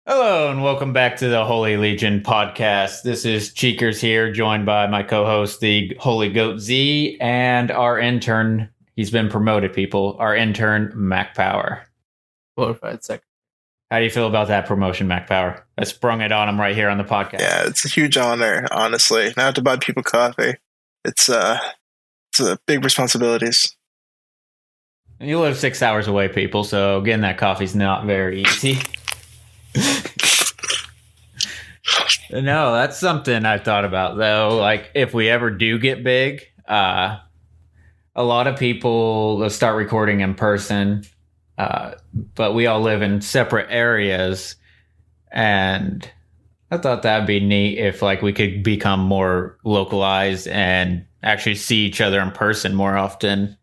Hello and welcome back to the Holy Legion podcast. This is Cheekers here, joined by my co-host, the Holy Goat.Z, and our intern. He's been promoted, people. Our intern, Mac Power. Glorified second. How do you feel about that promotion, Mac Power? I sprung it on him right here on the podcast. Yeah, it's a huge honor, honestly. Not to buy people coffee. It's big responsibilities. You live 6 hours away, people, so getting that coffee's not very easy. No, that's something I've thought about, though. Like, if we ever do get big, a lot of people will start recording in person, but we all live in separate areas, and I thought that'd be neat if, like, we could become more localized and actually see each other in person more often.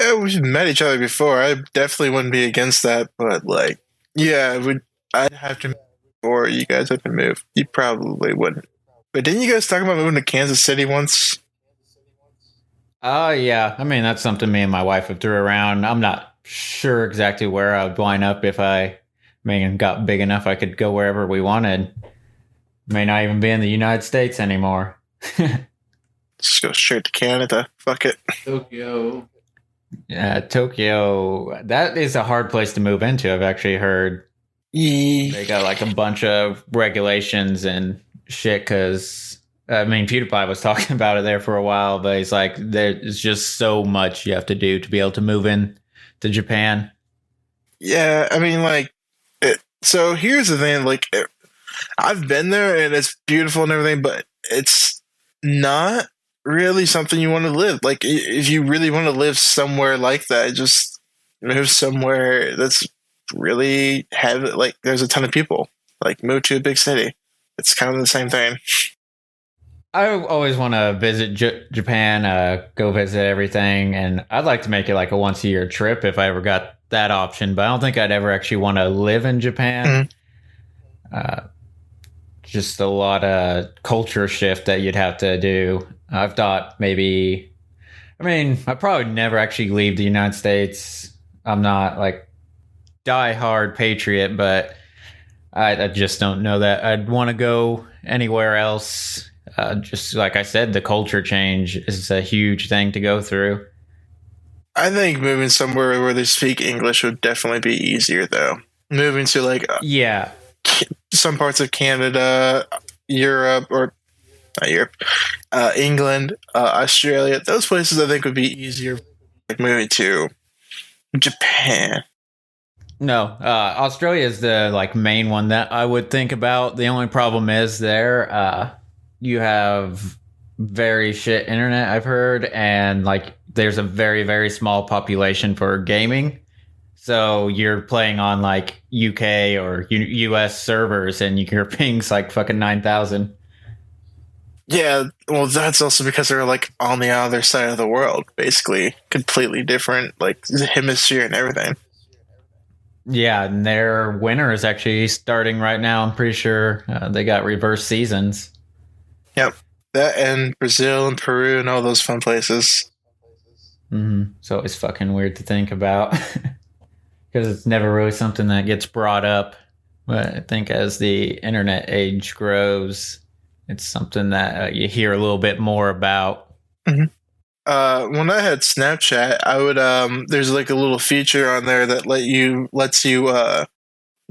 Yeah, we've met each other before. I definitely wouldn't be against that, but, like, yeah, I'd have to move before you guys have to move. You probably wouldn't. But didn't you guys talk about moving to Kansas City once? Yeah. I mean, that's something me and my wife have threw around. I'm not sure exactly where I would line up if I got big enough I could go wherever we wanted. May not even be in the United States anymore. Just go straight to Canada. Fuck it. Tokyo. Yeah, Tokyo. That is a hard place to move into, I've actually heard. They got like a bunch of regulations and shit because, I mean, PewDiePie was talking about it there for a while, but he's like, there's just so much you have to do to be able to move in to Japan. Yeah, I mean, like, so here's the thing, like, I've been there and it's beautiful and everything, but it's not really something you want to live. Like, if you really want to live somewhere like that, just move somewhere that's really like, there's a ton of people. Like, move to a big city. It's kind of the same thing. I always want to visit Japan, go visit everything, and I'd like to make it like a once-a-year trip if I ever got that option, but I don't think I'd ever actually want to live in Japan. Mm-hmm. Just a lot of culture shift that you'd have to do. I've thought maybe, I mean, I'd probably never actually leave the United States. I'm not like die-hard patriot, but I just don't know that I'd want to go anywhere else. Just like I said, the culture change is a huge thing to go through. I think moving somewhere where they speak English would definitely be easier, though. Moving to, like, some parts of Canada, Europe, or not Europe, England, Australia, those places I think would be easier, like moving to Japan. No, Australia is the like main one that I would think about. The only problem is there, you have very shit internet, I've heard, and like there's a very, very small population for gaming. So you're playing on like UK or US servers and your ping's like fucking 9,000. Yeah, well, that's also because they're like on the other side of the world, basically. Completely different, like, hemisphere and everything. Yeah, and their winter is actually starting right now. I'm pretty sure they got reverse seasons. Yep, that and Brazil and Peru and all those fun places. Mm-hmm. So it's fucking weird to think about because it's never really something that gets brought up. But I think as the internet age grows, it's something that you hear a little bit more about. Mm-hmm. When I had Snapchat, I would there's like a little feature on there that lets you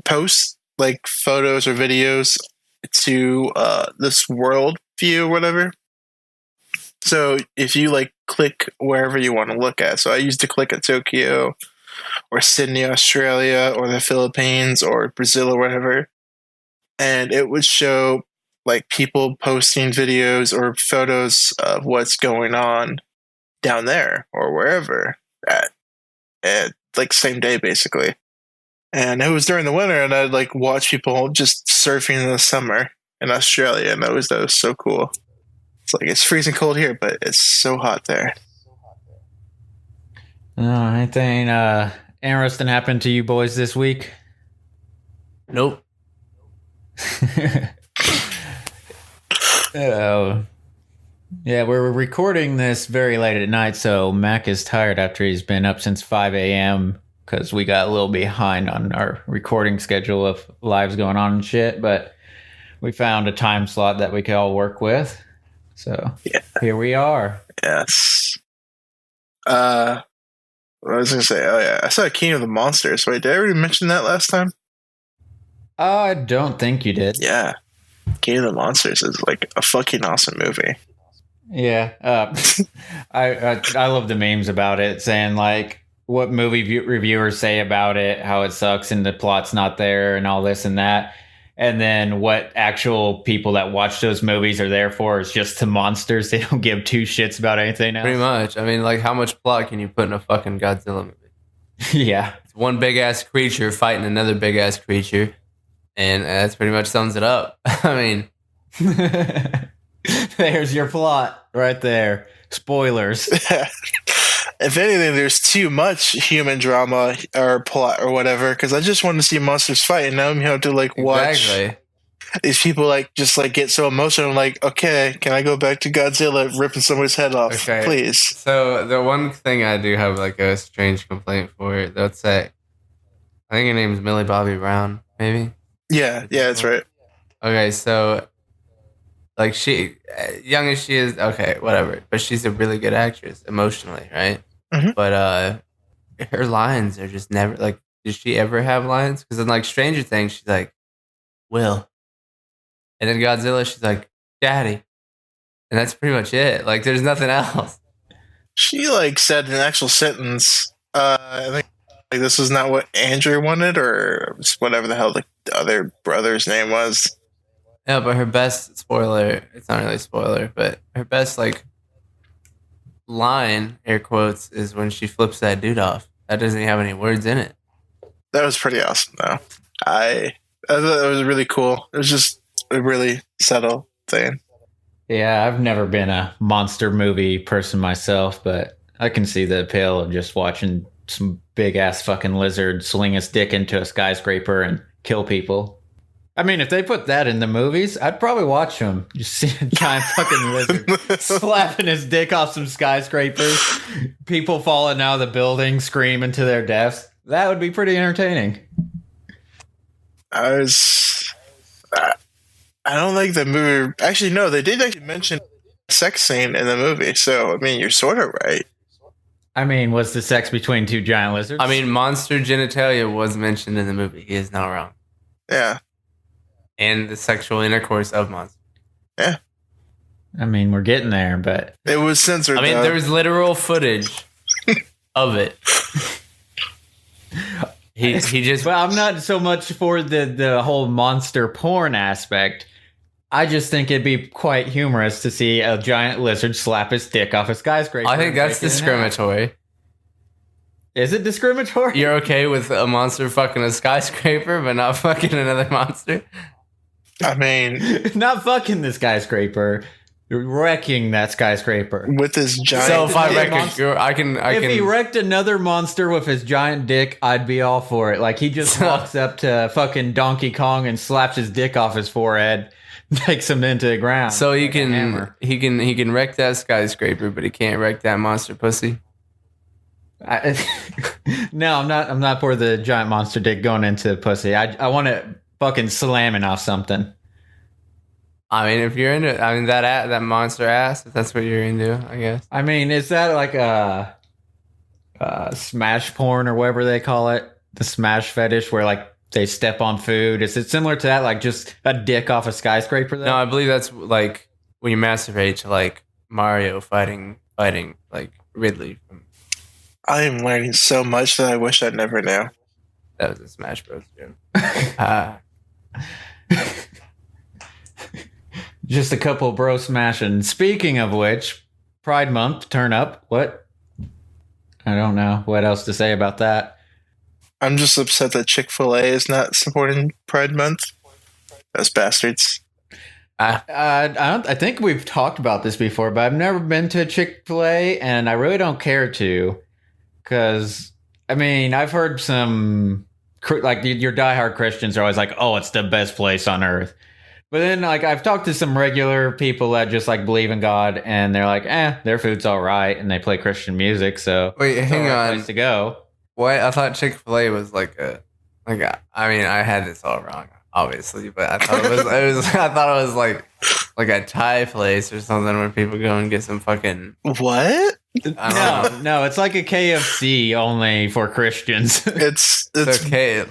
post like photos or videos to this world view or whatever. So if you like click wherever you want to look at, so I used to click at Tokyo or Sydney, Australia, or the Philippines or Brazil or whatever, and it would show like people posting videos or photos of what's going on down there or wherever at like same day basically. And it was during the winter, and I'd like watch people just surfing in the summer in Australia, and that was so cool. It's like it's freezing cold here, but it's so hot there. Anything interesting happened to you boys this week? Nope. Yeah, we're recording this very late at night, so Mac is tired after he's been up since 5 a.m. because we got a little behind on our recording schedule of lives going on and shit. But we found a time slot that we could all work with. So here we are. Yes. What was I going to say? Oh, yeah. I saw King of the Monsters. Wait, did I already mention that last time? I don't think you did. Yeah. King of the Monsters is like a fucking awesome movie. Yeah. I love the memes about it saying like what movie reviewers say about it, how it sucks and the plot's not there and all this and that. And then what actual people that watch those movies are there for is just the monsters. They don't give two shits about anything else. Pretty much. I mean, like, how much plot can you put in a fucking Godzilla movie? Yeah. It's one big-ass creature fighting another big-ass creature, and that's pretty much sums it up. I mean... There's your plot right there. Spoilers. If anything, there's too much human drama or plot or whatever, because I just want to see monsters fight, and now I'm have to like watch these people like just like get so emotional. I'm like, okay, can I go back to Godzilla ripping somebody's head off, please? So the one thing I do have like a strange complaint for, let's say, I think her name's Millie Bobby Brown, maybe. Yeah, that's right. Okay, so like she, young as she is, okay, whatever, but she's a really good actress emotionally, right? Mm-hmm. But her lines are just never like. Did she ever have lines? Because in like Stranger Things, she's like, "Will," and then Godzilla, she's like, "Daddy," and that's pretty much it. Like, there's nothing else. She like said an actual sentence. I think like this was not what Andrew wanted, or whatever the hell the other brother's name was. Yeah, but her best spoiler. It's not really a spoiler, but her best like line, air quotes, is when she flips that dude off. That doesn't even have any words in it. That was pretty awesome, though. I thought that was really cool. It was just a really subtle thing. Yeah, I've never been a monster movie person myself, but I can see the appeal of just watching some big ass fucking lizard swing his dick into a skyscraper and kill people. I mean, if they put that in the movies, I'd probably watch them. Just see a giant fucking lizard slapping his dick off some skyscrapers, people falling out of the building, screaming to their deaths. That would be pretty entertaining. I don't like the movie. Actually, no, they did actually mention a sex scene in the movie. So, I mean, you're sort of right. I mean, was the sex between two giant lizards? I mean, monster genitalia was mentioned in the movie. He is not wrong. Yeah. And the sexual intercourse of monsters. Yeah. I mean, we're getting there, but... It was censored, I mean, there was literal footage of it. He just... Well, I'm not so much for the whole monster porn aspect. I just think it'd be quite humorous to see a giant lizard slap his dick off a skyscraper. I think that's discriminatory. Is it discriminatory? You're okay with a monster fucking a skyscraper, but not fucking another monster? I mean... Not fucking the skyscraper. Wrecking that skyscraper. With his giant... So if I wreck I can... If he wrecked another monster with his giant dick, I'd be all for it. Like, he just walks up to fucking Donkey Kong and slaps his dick off his forehead, takes him into the ground. So he can wreck that skyscraper, but he can't wreck that monster pussy? No, I'm not for the giant monster dick going into pussy. I want it fucking slamming off something. I mean, if you're into, I mean that monster ass, if that's what you're into, I guess. I mean, is that like a smash porn or whatever they call it? The smash fetish, where like they step on food. Is it similar to that? Like just a dick off a skyscraper? Though? No, I believe that's like when you masturbate to like Mario fighting like Ridley from. I am learning so much that I wish I never knew. That was a Smash Bros. Joke. Just a couple bro smashing. Speaking of which, Pride Month, turn up. What? I don't know what else to say about that. I'm just upset that Chick-fil-A is not supporting Pride Month. Those bastards. I think we've talked about this before, but I've never been to Chick-fil-A, and I really don't care to. Because, I mean, I've heard some, like, your diehard Christians are always like, oh, it's the best place on earth. But then, like, I've talked to some regular people that just, like, believe in God, and they're like, their food's all right, and they play Christian music, so wait, hang on. Place to go. What? I thought Chick-fil-A was like a. I mean, I had this all wrong, obviously, but I thought it was. I thought it was like a Thai place or something where people go and get some fucking. What? No, it's like a KFC only for Christians. It's okay.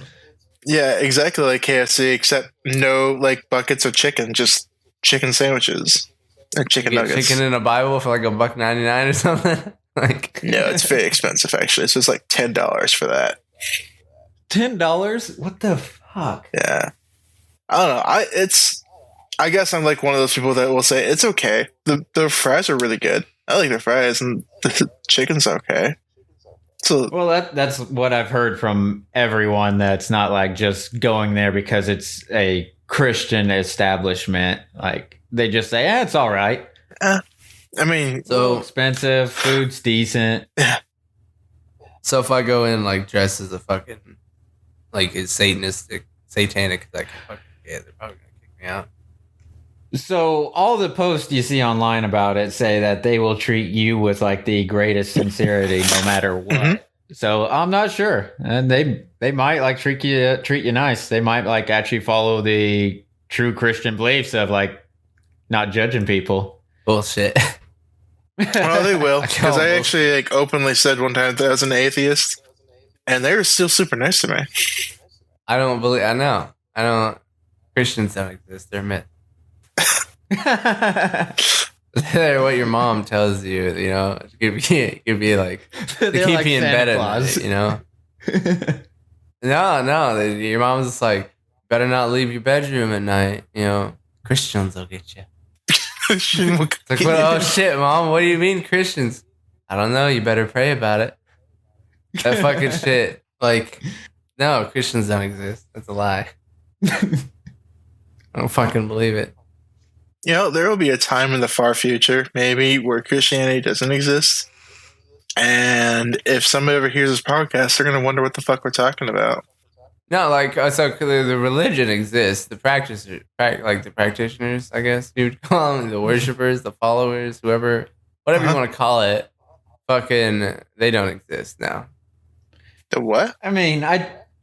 Yeah, exactly like KFC, except no like buckets of chicken, just chicken sandwiches and chicken nuggets. Chicken in a Bible for like $1.99 or something. Like no, it's very expensive actually. So it's like $10 for that. $10? What the fuck? Yeah, I don't know. I guess I'm like one of those people that will say it's okay. The fries are really good. I like the fries, and the chicken's okay. So, well, that's what I've heard from everyone that's not like just going there because it's a Christian establishment. Like they just say, it's all right. I mean, so expensive, food's decent. Yeah. So if I go in like dressed as a fucking like it's satanic, like fucking they're probably gonna kick me out. So all the posts you see online about it say that they will treat you with like the greatest sincerity no matter what. Mm-hmm. So I'm not sure. And they might like treat you nice. They might like actually follow the true Christian beliefs of like not judging people. Bullshit. Well, they will. Because I actually like openly said one time that I was an atheist and they were still super nice to me. I know. Christians don't exist. They're myth. They're what your mom tells you, you know. It could be like to keep like you in bed at night, you know. No, your mom's just like, better not leave your bedroom at night, you know. Christians will get you. Like, oh shit, mom, what do you mean Christians? I don't know, you better pray about it. That fucking shit. Like, no, Christians don't exist. That's a lie. I don't fucking believe it. You know, there will be a time in the far future, maybe, where Christianity doesn't exist. And if somebody ever hears this podcast, they're going to wonder what the fuck we're talking about. No, like, so the religion exists. The the practitioners, I guess you would call them, the worshipers, the followers, whoever, whatever you want to call it, fucking, they don't exist now. The what? I mean,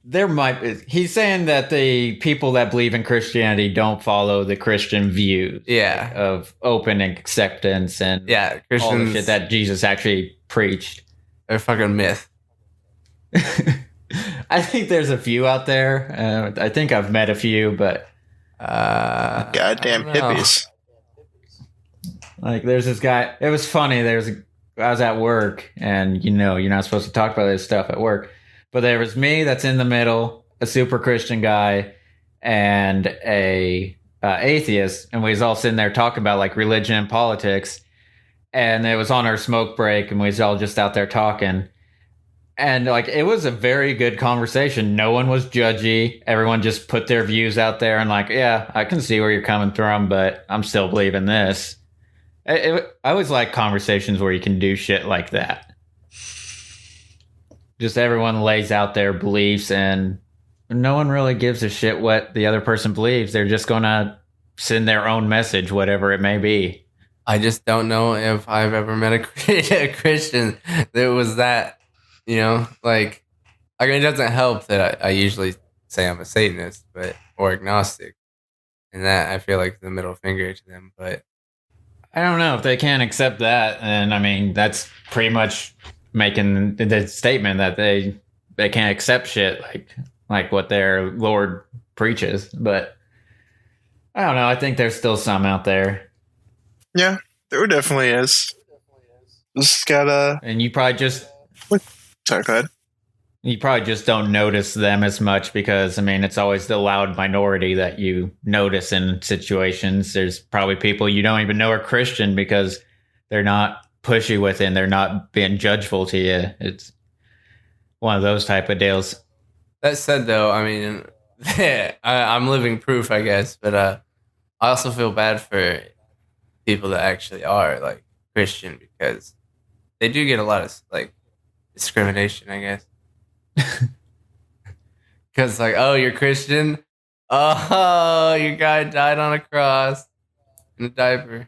there might be. He's saying that the people that believe in Christianity don't follow the Christian views, of open acceptance and Christians, all the shit that Jesus actually preached. They're fucking myth. I think there's a few out there. I think I've met a few, but goddamn hippies. Like, there's this guy. It was funny. I was at work, and you're not supposed to talk about this stuff at work. But there was me that's in the middle, a super Christian guy, and a atheist, and we was all sitting there talking about like religion and politics. And it was on our smoke break, and we was all just out there talking. And like it was a very good conversation. No one was judgy. Everyone just put their views out there, and like, yeah, I can see where you're coming from, but I'm still believing this. I always like conversations where you can do shit like that. Just everyone lays out their beliefs and no one really gives a shit what the other person believes. They're just going to send their own message, whatever it may be. I just don't know if I've ever met a Christian that was that, like, I mean, it doesn't help that I usually say I'm a Satanist, or agnostic. And that I feel like the middle finger to them, but I don't know if they can't accept that. And I mean, that's pretty much making the statement that they can't accept shit like what their Lord preaches. But I don't know. I think there's still some out there. Yeah, there definitely is. Just gotta. And you probably just. Sorry, go ahead. You probably just don't notice them as much because, I mean, it's always the loud minority that you notice in situations. There's probably people you don't even know are Christian because they're not pushy with it and they're not being judgeful to you. It's one of those type of deals. That said, though, I mean, I'm living proof, I guess, but I also feel bad for people that actually are, like, Christian because they do get a lot of, like, discrimination, I guess. Because, like, oh, you're Christian? Oh, your guy died on a cross in a diaper.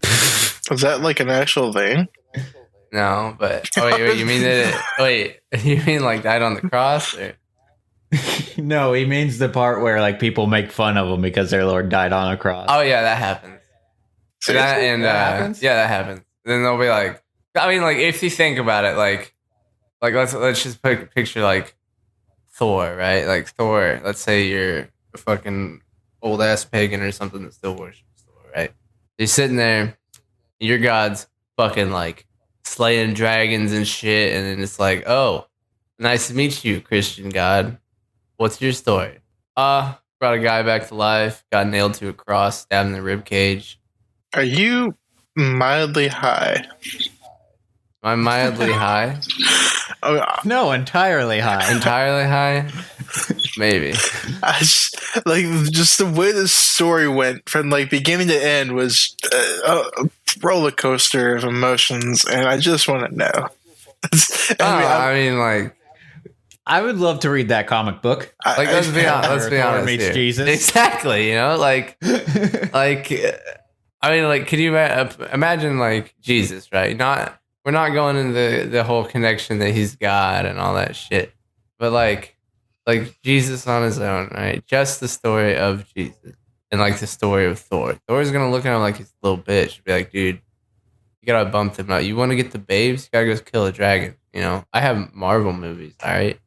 Was that like an actual thing? No, but wait, you mean that? Wait, you mean like died on the cross? Or? No, he means the part where like people make fun of him because their Lord died on a cross. Oh yeah, that happens. Seriously? That happens? Yeah, that happens. Then they'll be like, I mean, like if you think about it, like let's just picture like Thor, right? Like Thor. Let's say you're a fucking old ass pagan or something that still worships Thor, right? You're sitting there, your god's fucking like slaying dragons and shit, and then it's like, oh, nice to meet you, Christian god. What's your story? Brought a guy back to life, got nailed to a cross, stabbed in the rib cage. Are you mildly high? Am I mildly high? Oh, No, entirely high. Entirely high? Maybe. just the way the story went from like beginning to end was a roller coaster of emotions, and I just want to know. I mean, like, I would love to read that comic book. let's be honest. Thor meets Here. Jesus. Exactly. You know, like, I mean, like, could you imagine like Jesus, right? We're not going into the whole connection that he's God and all that shit, but like Jesus on his own, right? Just the story of Jesus and like the story of Thor. Thor's gonna look at him like he's a little bitch, be like, dude, you gotta bump him out. You want to get the babes? You gotta go kill a dragon. You know, I have Marvel movies, all right.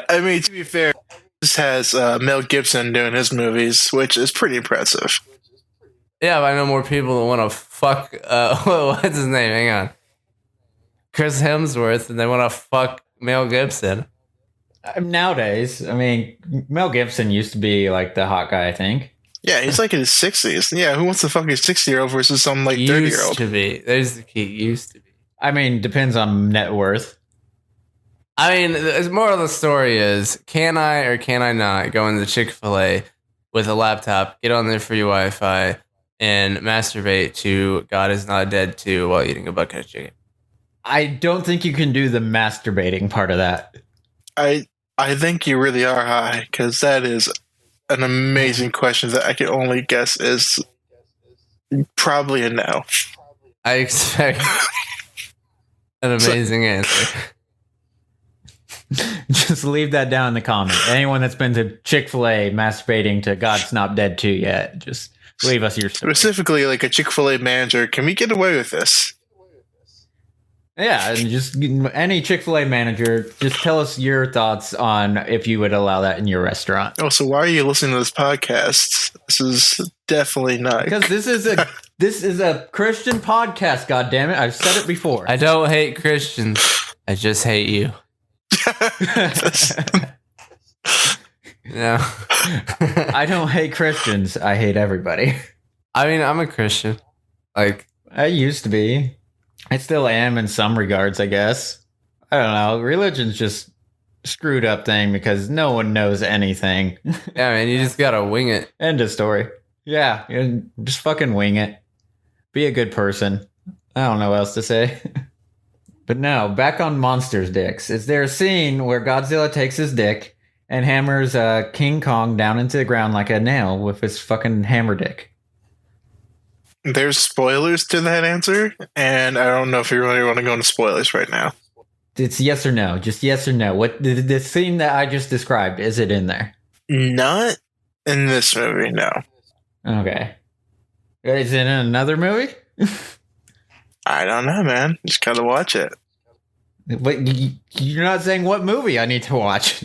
I mean, to be fair, this has Mel Gibson doing his movies, which is pretty impressive. Yeah, but I know more people that want to fuck. What's his name? Hang on, Chris Hemsworth, and they want to fuck Mel Gibson. Nowadays, I mean, Mel Gibson used to be like the hot guy, I think. Yeah, he's like in his 60s. Yeah, who wants to fuck a 60-year-old versus some like 30-year-old? Used to be. There's the key. Used to be. I mean, depends on net worth. I mean, the moral of the story is, can I or can I not go into Chick-fil-A with a laptop, get on there for your Wi-Fi, and masturbate to God Is Not Dead 2 while eating a bucket of chicken? I don't think you can do the masturbating part of that. I think you really are high, because that is an amazing question that I can only guess is probably a no. I expect an amazing answer. Just leave that down in the comment. Anyone that's been to Chick-fil-A masturbating to God's Not Dead 2 yet, just leave us your story. Specifically, like a Chick-fil-A manager, can we get away with this? Yeah, and just any Chick-fil-A manager, just tell us your thoughts on if you would allow that in your restaurant. Oh, so why are you listening to this podcast? This is definitely not. Because this is a Christian podcast, goddammit. I've said it before. I don't hate Christians. I just hate you. No. I don't hate Christians. I hate everybody. I mean, I'm a Christian. Like, I used to be. I still am in some regards, I guess. I don't know. Religion's just a screwed up thing because no one knows anything. yeah, man, you just gotta wing it. End of story. Yeah, just fucking wing it. Be a good person. I don't know what else to say. But no, back on monsters' dicks. Is there a scene where Godzilla takes his dick and hammers King Kong down into the ground like a nail with his fucking hammer dick? There's spoilers to that answer, and I don't know if you really want to go into spoilers right now. It's yes or no. Just yes or no. What the scene that I just described, is it in there? Not in this movie, no. Okay. Is it in another movie? I don't know, man. Just gotta watch it. But you're not saying what movie I need to watch.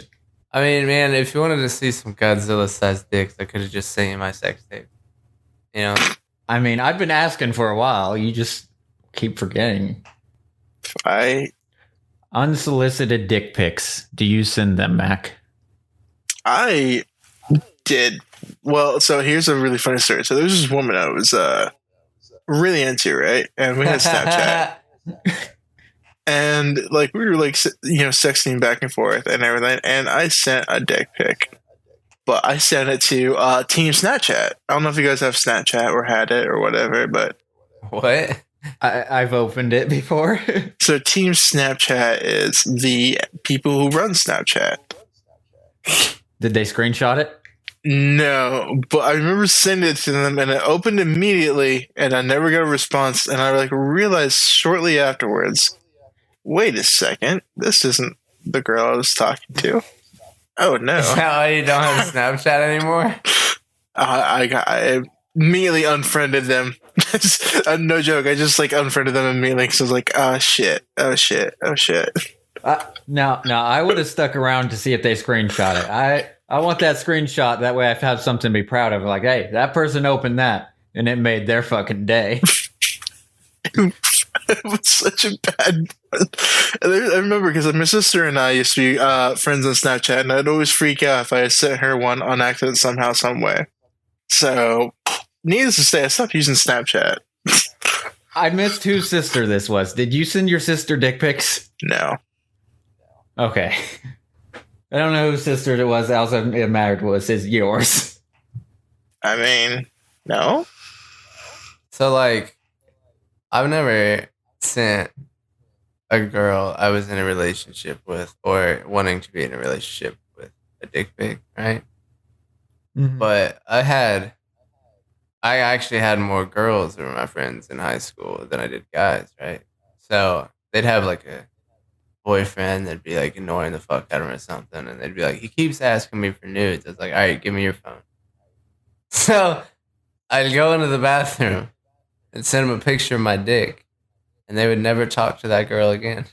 I mean, man, if you wanted to see some Godzilla-sized dicks, I could have just sent you my sex tape. You know? I mean, I've been asking for a while. You just keep forgetting. Unsolicited dick pics. Do you send them, Mac? I did. Well, so here's a really funny story. So there's this woman I was really into, right? And we had Snapchat. And like we were like, you know, sexting back and forth and everything. And I sent a dick pic. But I sent it to Team Snapchat. I don't know if you guys have Snapchat or had it or whatever, but... What? I've opened it before. So Team Snapchat is the people who run Snapchat. Did they screenshot it? No, but I remember sending it to them, and it opened immediately, and I never got a response. And I like realized shortly afterwards, wait a second, this isn't the girl I was talking to. Oh no! Is that why you don't have Snapchat anymore? I immediately unfriended them. No joke. I just like unfriended them immediately because I was like, oh shit. No, I would have stuck around to see if they screenshot it. I want that screenshot. That way I have something to be proud of. Like, hey, that person opened that, and it made their fucking day. It was such a bad. I remember because my sister and I used to be friends on Snapchat, and I'd always freak out if I sent her one on accident somehow, some way. So, needless to say, I stopped using Snapchat. I missed whose sister this was. Did you send your sister dick pics? No. Okay. I don't know whose sister it was. Also, it mattered was is yours. I mean, no. So, like, I've never sent a girl I was in a relationship with or wanting to be in a relationship with a dick pic, right? Mm-hmm. But I actually had more girls that were my friends in high school than I did guys, right? So they'd have like a boyfriend that'd be like annoying the fuck out of him or something, and they'd be like, he keeps asking me for nudes. I was like, all right, give me your phone. So I'd go into the bathroom and send him a picture of my dick, and they would never talk to that girl again.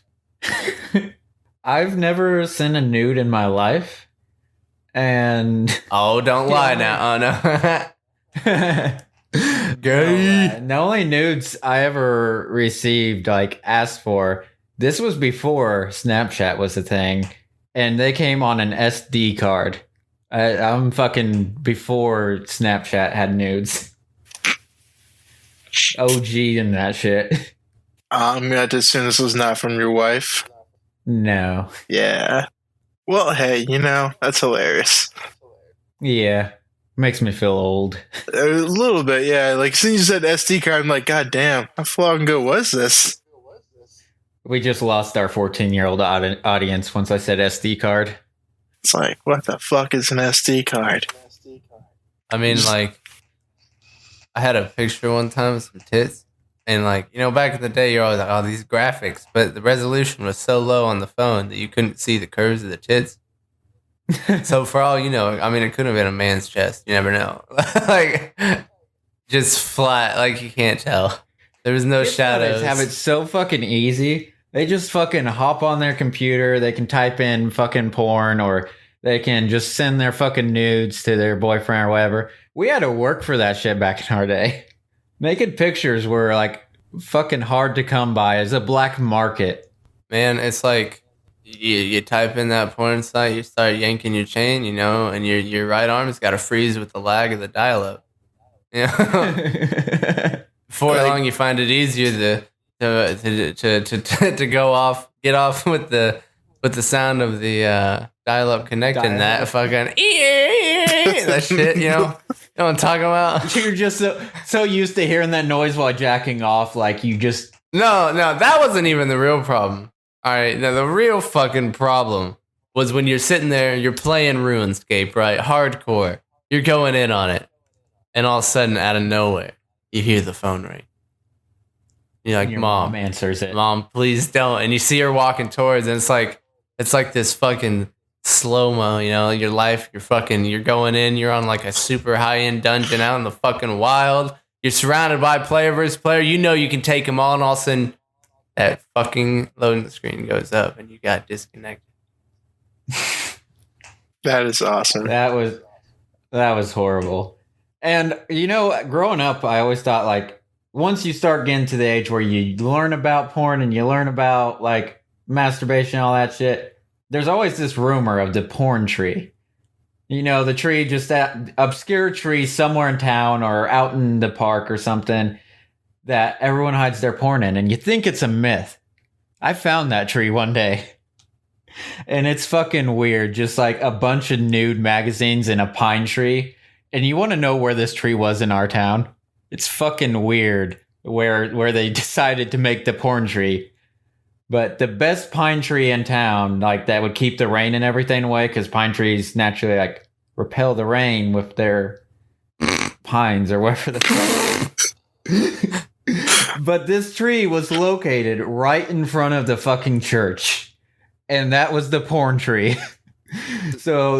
I've never sent a nude in my life, and oh, don't lie now. Oh no. Gay. The only nudes I ever received, like asked for, this was before Snapchat was a thing, and they came on an SD card. I'm fucking before Snapchat had nudes. OG and that shit. I'm going to assume this was not from your wife. No. Yeah. Well, hey, that's hilarious. Yeah. Makes me feel old. A little bit, yeah. Like, since you said SD card, I'm like, God damn, how long ago was this? We just lost our 14-year-old audience once I said SD card. It's like, what the fuck is an SD card? I mean, like, I had a picture one time of some tits, and like, back in the day, you're always like, oh, these graphics, but the resolution was so low on the phone that you couldn't see the curves of the tits. So for all you know, I mean, it could have been a man's chest. You never know. Like, just flat, like you can't tell. There was no shadows. Have it so fucking easy. They just fucking hop on their computer. They can type in fucking porn, or they can just send their fucking nudes to their boyfriend or whatever. We had to work for that shit back in our day. Making pictures were like fucking hard to come by as a black market. Man, it's like you type in that porn site, you start yanking your chain, and your right arm's got to freeze with the lag of the dial-up. Before long, you find it easier to go off, get off with the sound of the dial-up connecting that fucking that shit. You know what I'm talking about? You're just so used to hearing that noise while jacking off, like you just no, that wasn't even the real problem. All right, now the real fucking problem was when you're sitting there, you're playing RuneScape, right? Hardcore. You're going in on it, and all of a sudden, out of nowhere, you hear the phone ring. You're like, your mom answers it. Mom, please don't. And you see her walking towards, and it's like this fucking slow-mo, your life, you're going in, you're on like a super high-end dungeon out in the fucking wild. You're surrounded by player versus player. You can take them all, and all of a sudden, that fucking loading screen goes up, and you got disconnected. That is awesome. That was horrible. And growing up, I always thought like once you start getting to the age where you learn about porn and you learn about like masturbation and all that shit, there's always this rumor of the porn tree. The tree, just that obscure tree somewhere in town or out in the park or something that everyone hides their porn in, and you think it's a myth. I found that tree one day, and it's fucking weird. Just like a bunch of nude magazines in a pine tree, and you want to know where this tree was in our town? It's fucking weird where they decided to make the porn tree. But the best pine tree in town, like that would keep the rain and everything away, because pine trees naturally like repel the rain with their pines or whatever the But this tree was located right in front of the fucking church. And that was the porn tree. So,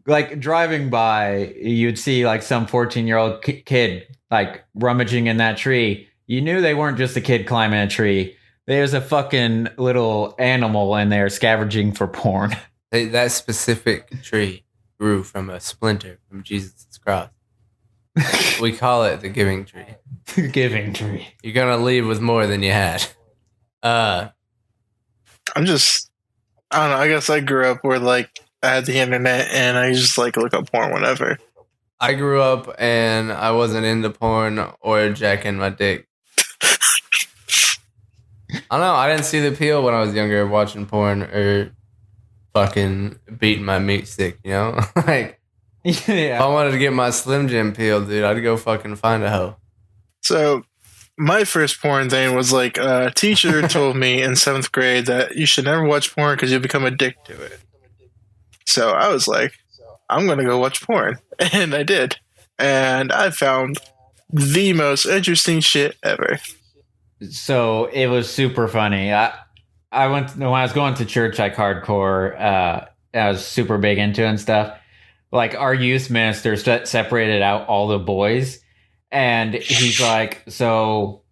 like, driving by, you'd see, like, some 14-year-old kid, like, rummaging in that tree. You knew they weren't just a kid climbing a tree. There's a fucking little animal in there scavenging for porn. That specific tree grew from a splinter from Jesus' cross. We call it the giving tree. Giving tree. You're gonna leave with more than you had. I don't know. I guess I grew up where like I had the internet and I just like look up porn whenever. I grew up and I wasn't into porn or jacking my dick. I don't know. I didn't see the appeal when I was younger watching porn or fucking beating my meat stick, you know? Like, if I wanted to get my Slim Jim peeled, dude, I'd go fucking find a hoe. So my first porn thing was like a teacher told me in 7th grade that you should never watch porn because you'll become addicted to it. So I was like, I'm going to go watch porn. And I did. And I found the most interesting shit ever. So it was super funny. I went when I was going to church like hardcore. I was super big into it and stuff. Like our youth minister separated out all the boys, and he's like, "So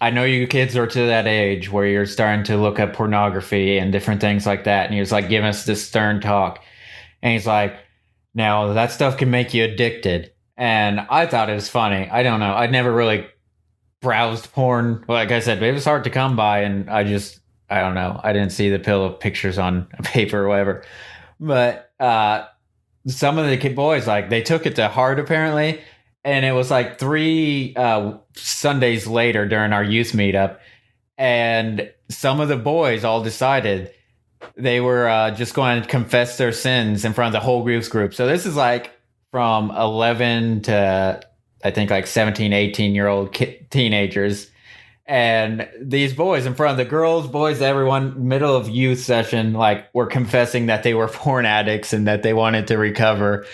I know you kids are to that age where you're starting to look at pornography and different things like that." And he was like giving us this stern talk, and he's like, "Now that stuff can make you addicted." And I thought it was funny. I don't know. I'd never really browsed porn. Like I said, it was hard to come by, and I don't know. I didn't see the pill of pictures on a paper or whatever. But some of the boys, like, they took it to heart apparently, and it was like 3 Sundays later during our youth meetup, and some of the boys all decided they were just going to confess their sins in front of the whole youth group. So this is like from 11 to I think like 17, 18-year-old teenagers. And these boys in front of the girls, boys, everyone, middle of youth session, like, were confessing that they were porn addicts and that they wanted to recover.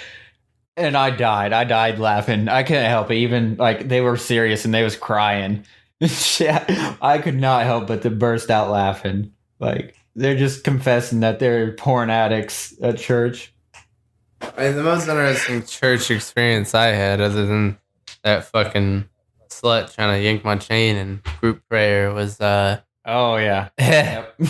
And I died laughing. I couldn't help it. Even like they were serious and they was crying. Yeah, I could not help but to burst out laughing. Like, they're just confessing that they're porn addicts at church. I mean, the most interesting church experience I had, other than that fucking slut trying to yank my chain in group prayer, was oh yeah. Yep.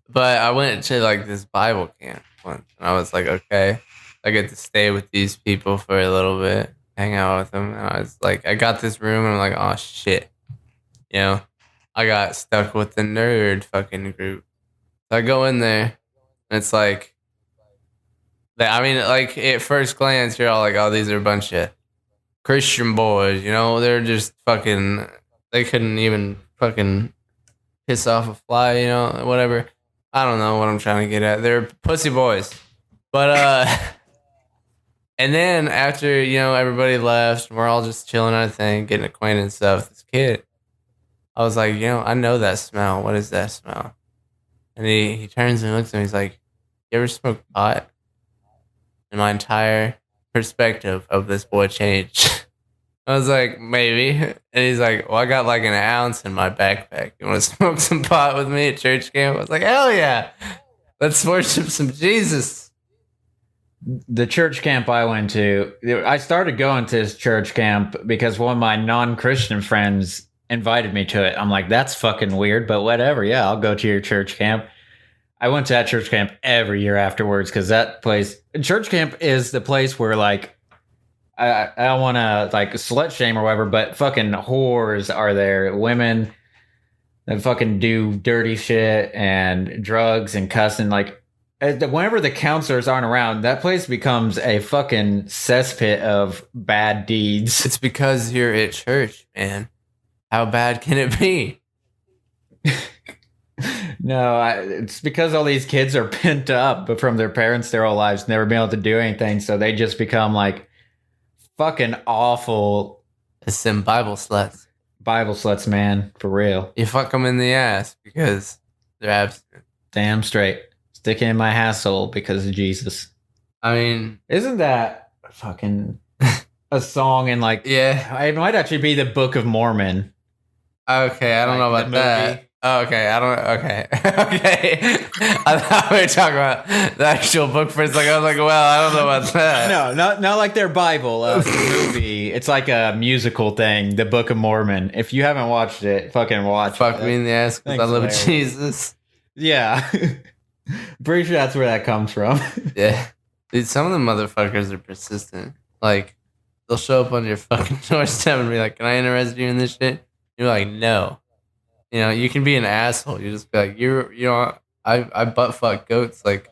But I went to like this Bible camp once, and I was like, okay, I get to stay with these people for a little bit, hang out with them. And I was like, I got this room, and I'm like, oh shit, you know, I got stuck with the nerd fucking group. So I go in there, and it's like, I mean, like at first glance, you're all like, oh, these are a bunch of Christian boys, you know, they're just fucking, they couldn't even fucking piss off a fly, you know, whatever. I don't know what I'm trying to get at. They're pussy boys. But, and then after, you know, everybody left, we're all just chilling our thing, getting acquainted and stuff. This kid, I was like, you know, I know that smell. What is that smell? And he turns and looks at me. He's like, you ever smoke pot? And my entire perspective of this boy changed. I was like, maybe. And he's like, well, I got like an ounce in my backpack. You want to smoke some pot with me at church camp? I was like, hell yeah. Let's worship some Jesus. The church camp I went to, I started going to this church camp because one of my non-Christian friends invited me to it. I'm like, that's fucking weird, but whatever. Yeah, I'll go to your church camp. I went to that church camp every year afterwards because that place, church camp is the place where, like, I don't want to, like, slut shame or whatever, but fucking whores are there. Women that fucking do dirty shit and drugs and cussing. Like, whenever the counselors aren't around, that place becomes a fucking cesspit of bad deeds. It's because you're at church, man. How bad can it be? No, it's because all these kids are pent up from their parents their whole lives, never been able to do anything, so they just become like fucking awful. It's them Bible sluts. Bible sluts, man, for real. You fuck them in the ass because they're abstinent. Damn straight. Stick it in my asshole because of Jesus. I mean, Isn't that fucking a song in like? yeah. It might actually be the Book of Mormon. Okay, I don't know Like about the that. movie? Oh, okay, I don't. Okay, okay. I thought we were talking about the actual book for a second. I was like, well, I don't know about that. No, not like their Bible. The movie. It's like a musical thing. The Book of Mormon. If you haven't watched it, fucking watch. Fuck it. me in the ass because I Thanks, love Larry. Jesus. Yeah, pretty sure that's where that comes from. Yeah, dude, some of the motherfuckers are persistent. Like, they'll show up on your fucking doorstep and be like, "Can I interest you in this shit?" You're like, "No." You know, you can be an asshole. You just be like, I butt fuck goats. Like,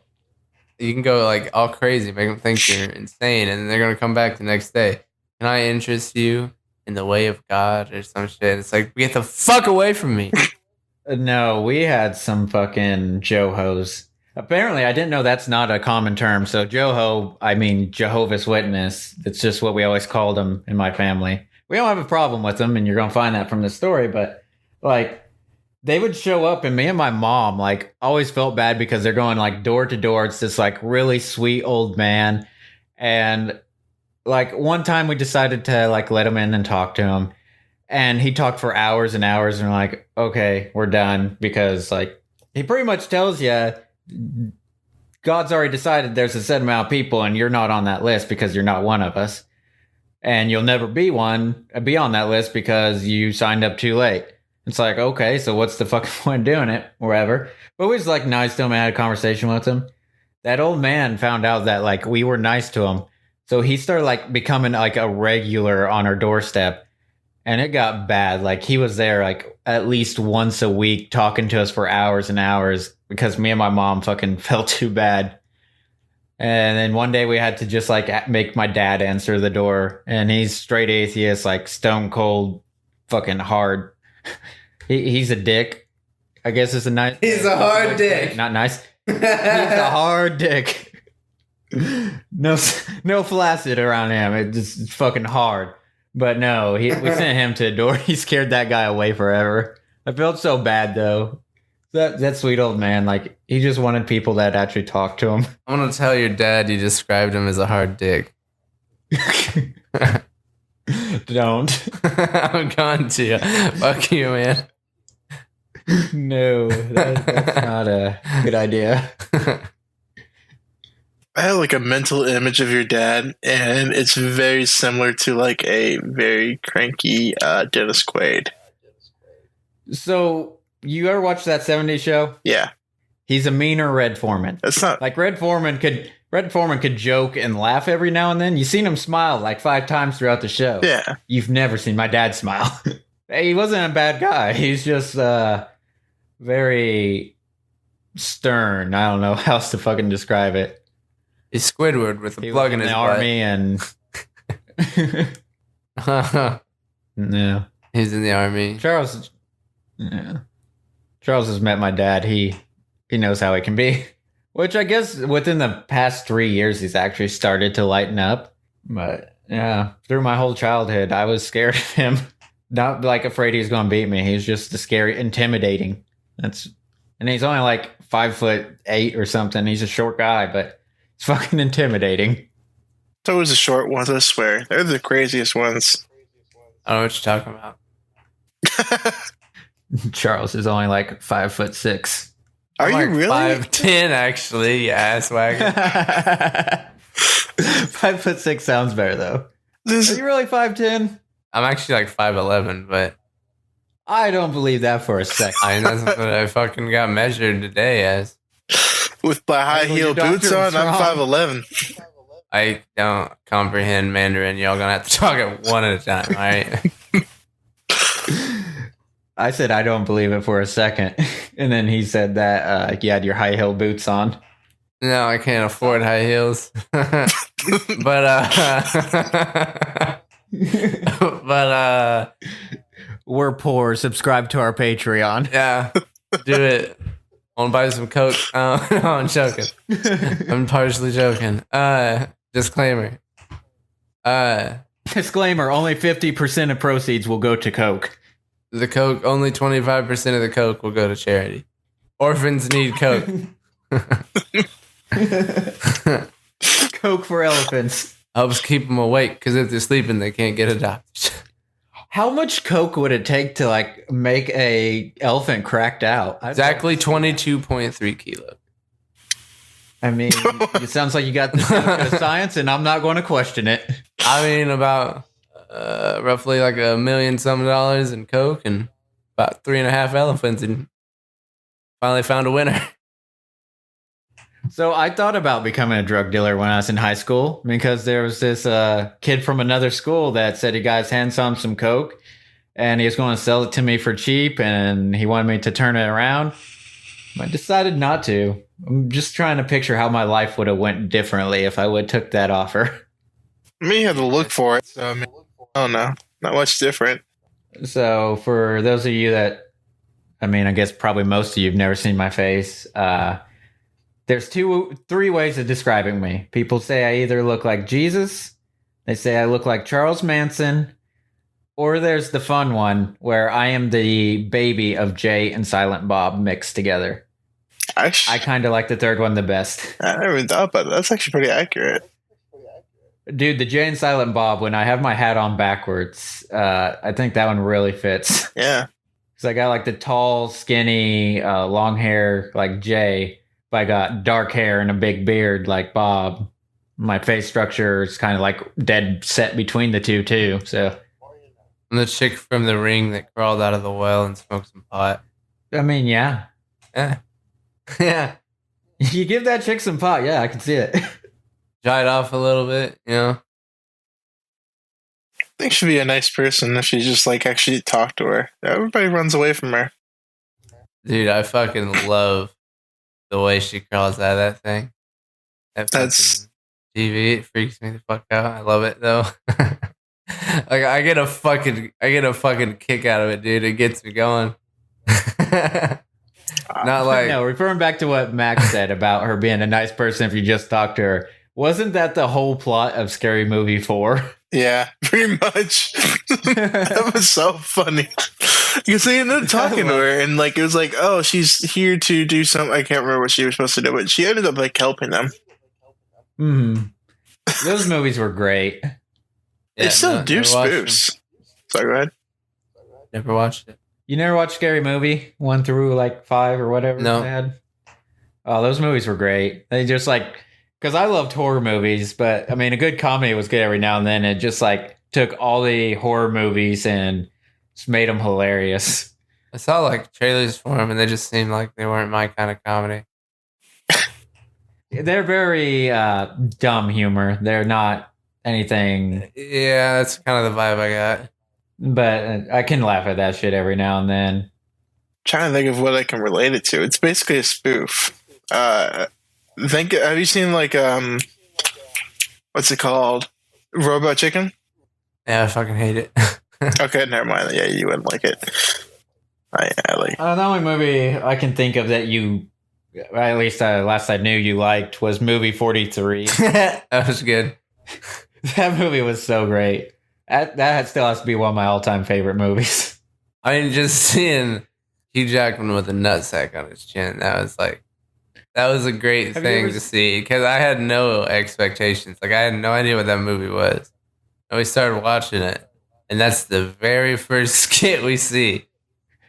you can go like all crazy, make them think you're insane, and then they're gonna come back the next day. Can I interest you in the way of God or some shit? It's like, get the fuck away from me. No, we had some fucking Johos. Apparently, I didn't know that's not a common term. So Joho, I mean Jehovah's Witness. That's just what we always called them in my family. We don't have a problem with them, and you're gonna find that from the story. But like, they would show up, and me and my mom like always felt bad because they're going like door to door. It's this like really sweet old man, and like one time we decided to like let him in and talk to him. And he talked for hours and hours, and we're like, okay, we're done, because like he pretty much tells you God's already decided there's a set amount of people, and you're not on that list because you're not one of us, and you'll never be on that list because you signed up too late. It's like, okay, so what's the fucking point of doing it? Wherever. But we was like nice to him and had a conversation with him. That old man found out that like we were nice to him, so he started like becoming like a regular on our doorstep. And it got bad. Like, he was there like at least once a week talking to us for hours and hours because me and my mom fucking felt too bad. And then one day we had to just like make my dad answer the door. And he's straight atheist, like stone cold fucking hard. He's a dick. I guess it's a nice. He's a hard dick. Not nice. He's a hard dick. No flaccid around him. It's fucking hard. But no, we sent him to the door. He scared that guy away forever. I felt so bad though. That sweet old man, like he just wanted people that actually talked to him. I'm gonna tell your dad you described him as a hard dick. Don't. I'm going to. Fuck you, man. No, that's not a good idea. I have like a mental image of your dad, and it's very similar to like a very cranky Dennis Quaid. So, you ever watch that 70s show? Yeah, He's a meaner Red Foreman. that's not. Like Red Foreman could joke and laugh every now and then. You've seen him smile like 5 times throughout the show. Yeah, You've never seen my dad smile. He wasn't a bad guy. He's just very stern. I don't know how else to fucking describe it. He's Squidward with a He plug was in his the butt. army and no. He's in the army. Charles has met my dad. He knows how it can be. Which I guess within the past 3 years he's actually started to lighten up. But yeah, through my whole childhood I was scared of him. Not like afraid he was gonna beat me. He's just scary, intimidating. And he's only like 5'8" or something. He's a short guy, but it's fucking intimidating. it's always the short ones. I swear, they're the craziest ones. I don't know what you're talking about. Charles is only like 5'6". Are I'm you like really? 5'10", actually, you asswagon. 5'6" sounds better though. This Are you really 5'10"? I'm actually like 5'11", but I don't believe that for a second. I mean, that's what I fucking got measured today as. with my high Well, heel your doctor boots was on, I'm wrong. 5'11". I don't comprehend Mandarin. Y'all gonna have to talk it one at a time, all right? I said I don't believe it for a second. And then he said that you had your high heel boots on. No, I can't afford high heels. But We're poor. Subscribe to our Patreon. yeah, do it. Want to buy some Coke? No, I'm joking. I'm partially joking. Disclaimer. Disclaimer, only 50% of proceeds will go to Coke. The Coke, only 25% of the Coke will go to charity. Orphans need Coke. Coke for elephants. Helps keep them awake because if they're sleeping, they can't get adopted. How much Coke would it take to like make a elephant cracked out? Exactly 22.3 kilos. I mean, it sounds like you got the science, and I'm not going to question it. I mean, about roughly like $1 million some in Coke and about 3.5 elephants, and finally found a winner. So I thought about becoming a drug dealer when I was in high school because there was this kid from another school that said he got his hands on some Coke and he was going to sell it to me for cheap and he wanted me to turn it around. I decided not to. I'm just trying to picture how my life would have went differently if I would have took that offer. Me had to look for it. So I mean, I don't know. Not much different. So for those of you that, I mean, I guess probably most of you have never seen my face. There's 3 ways of describing me. People say I either look like Jesus, they say I look like Charles Manson, or there's the fun one where I am the baby of Jay and Silent Bob mixed together. I kind of like the third one the best. I never even thought about it. That's actually pretty accurate. Dude, the Jay and Silent Bob, when I have my hat on backwards, I think that one really fits. Yeah. Because I got like the tall, skinny, long hair like Jay. I got dark hair and a big beard like Bob. My face structure is kind of like dead set between the two too. So I'm the chick from The Ring that crawled out of the well and smoked some pot. I mean, yeah. Yeah. You give that chick some pot, yeah, I can see it. Dried off a little bit, you know. I think she'd be a nice person if you just like actually talk to her. Everybody runs away from her. Dude, I fucking love the way she crawls out of that thing. That's TV. It freaks me the fuck out. I love it though. Like I get a fucking kick out of it, dude. It gets me going. Not like no. Referring back to what Max said about her being a nice person if you just talk to her. Wasn't that the whole plot of Scary Movie 4? Yeah, pretty much. That was so funny. Because they ended up talking to her, and like it was like, oh, she's here to do something. I can't remember what she was supposed to do, but she ended up like helping them. Those movies were great. They still do spoofs. Sorry, go ahead. Never watched it. You never watched Scary Movie 1 through like 5 or whatever No. they had? Oh, those movies were great. They just like, because I loved horror movies, but I mean, a good comedy was good every now and then. It just like took all the horror movies and just made them hilarious. I saw like trailers for them and they just seemed like they weren't my kind of comedy. They're very dumb humor. They're not anything. Yeah, that's kind of the vibe I got. But I can laugh at that shit every now and then. Trying to think of what I can relate it to. It's basically a spoof. Have you seen like what's it called? Robot Chicken? Yeah, I fucking hate it. Okay, never mind. Yeah, you wouldn't like it. I like. The only movie I can think of that you, at least last I knew you liked, was movie 43. That was good. That movie was so great. That still has to be one of my all-time favorite movies. I mean, just seeing Hugh Jackman with a nutsack on his chin, that was a great thing to see because I had no expectations. Like I had no idea what that movie was. And we started watching it, and that's the very first skit we see.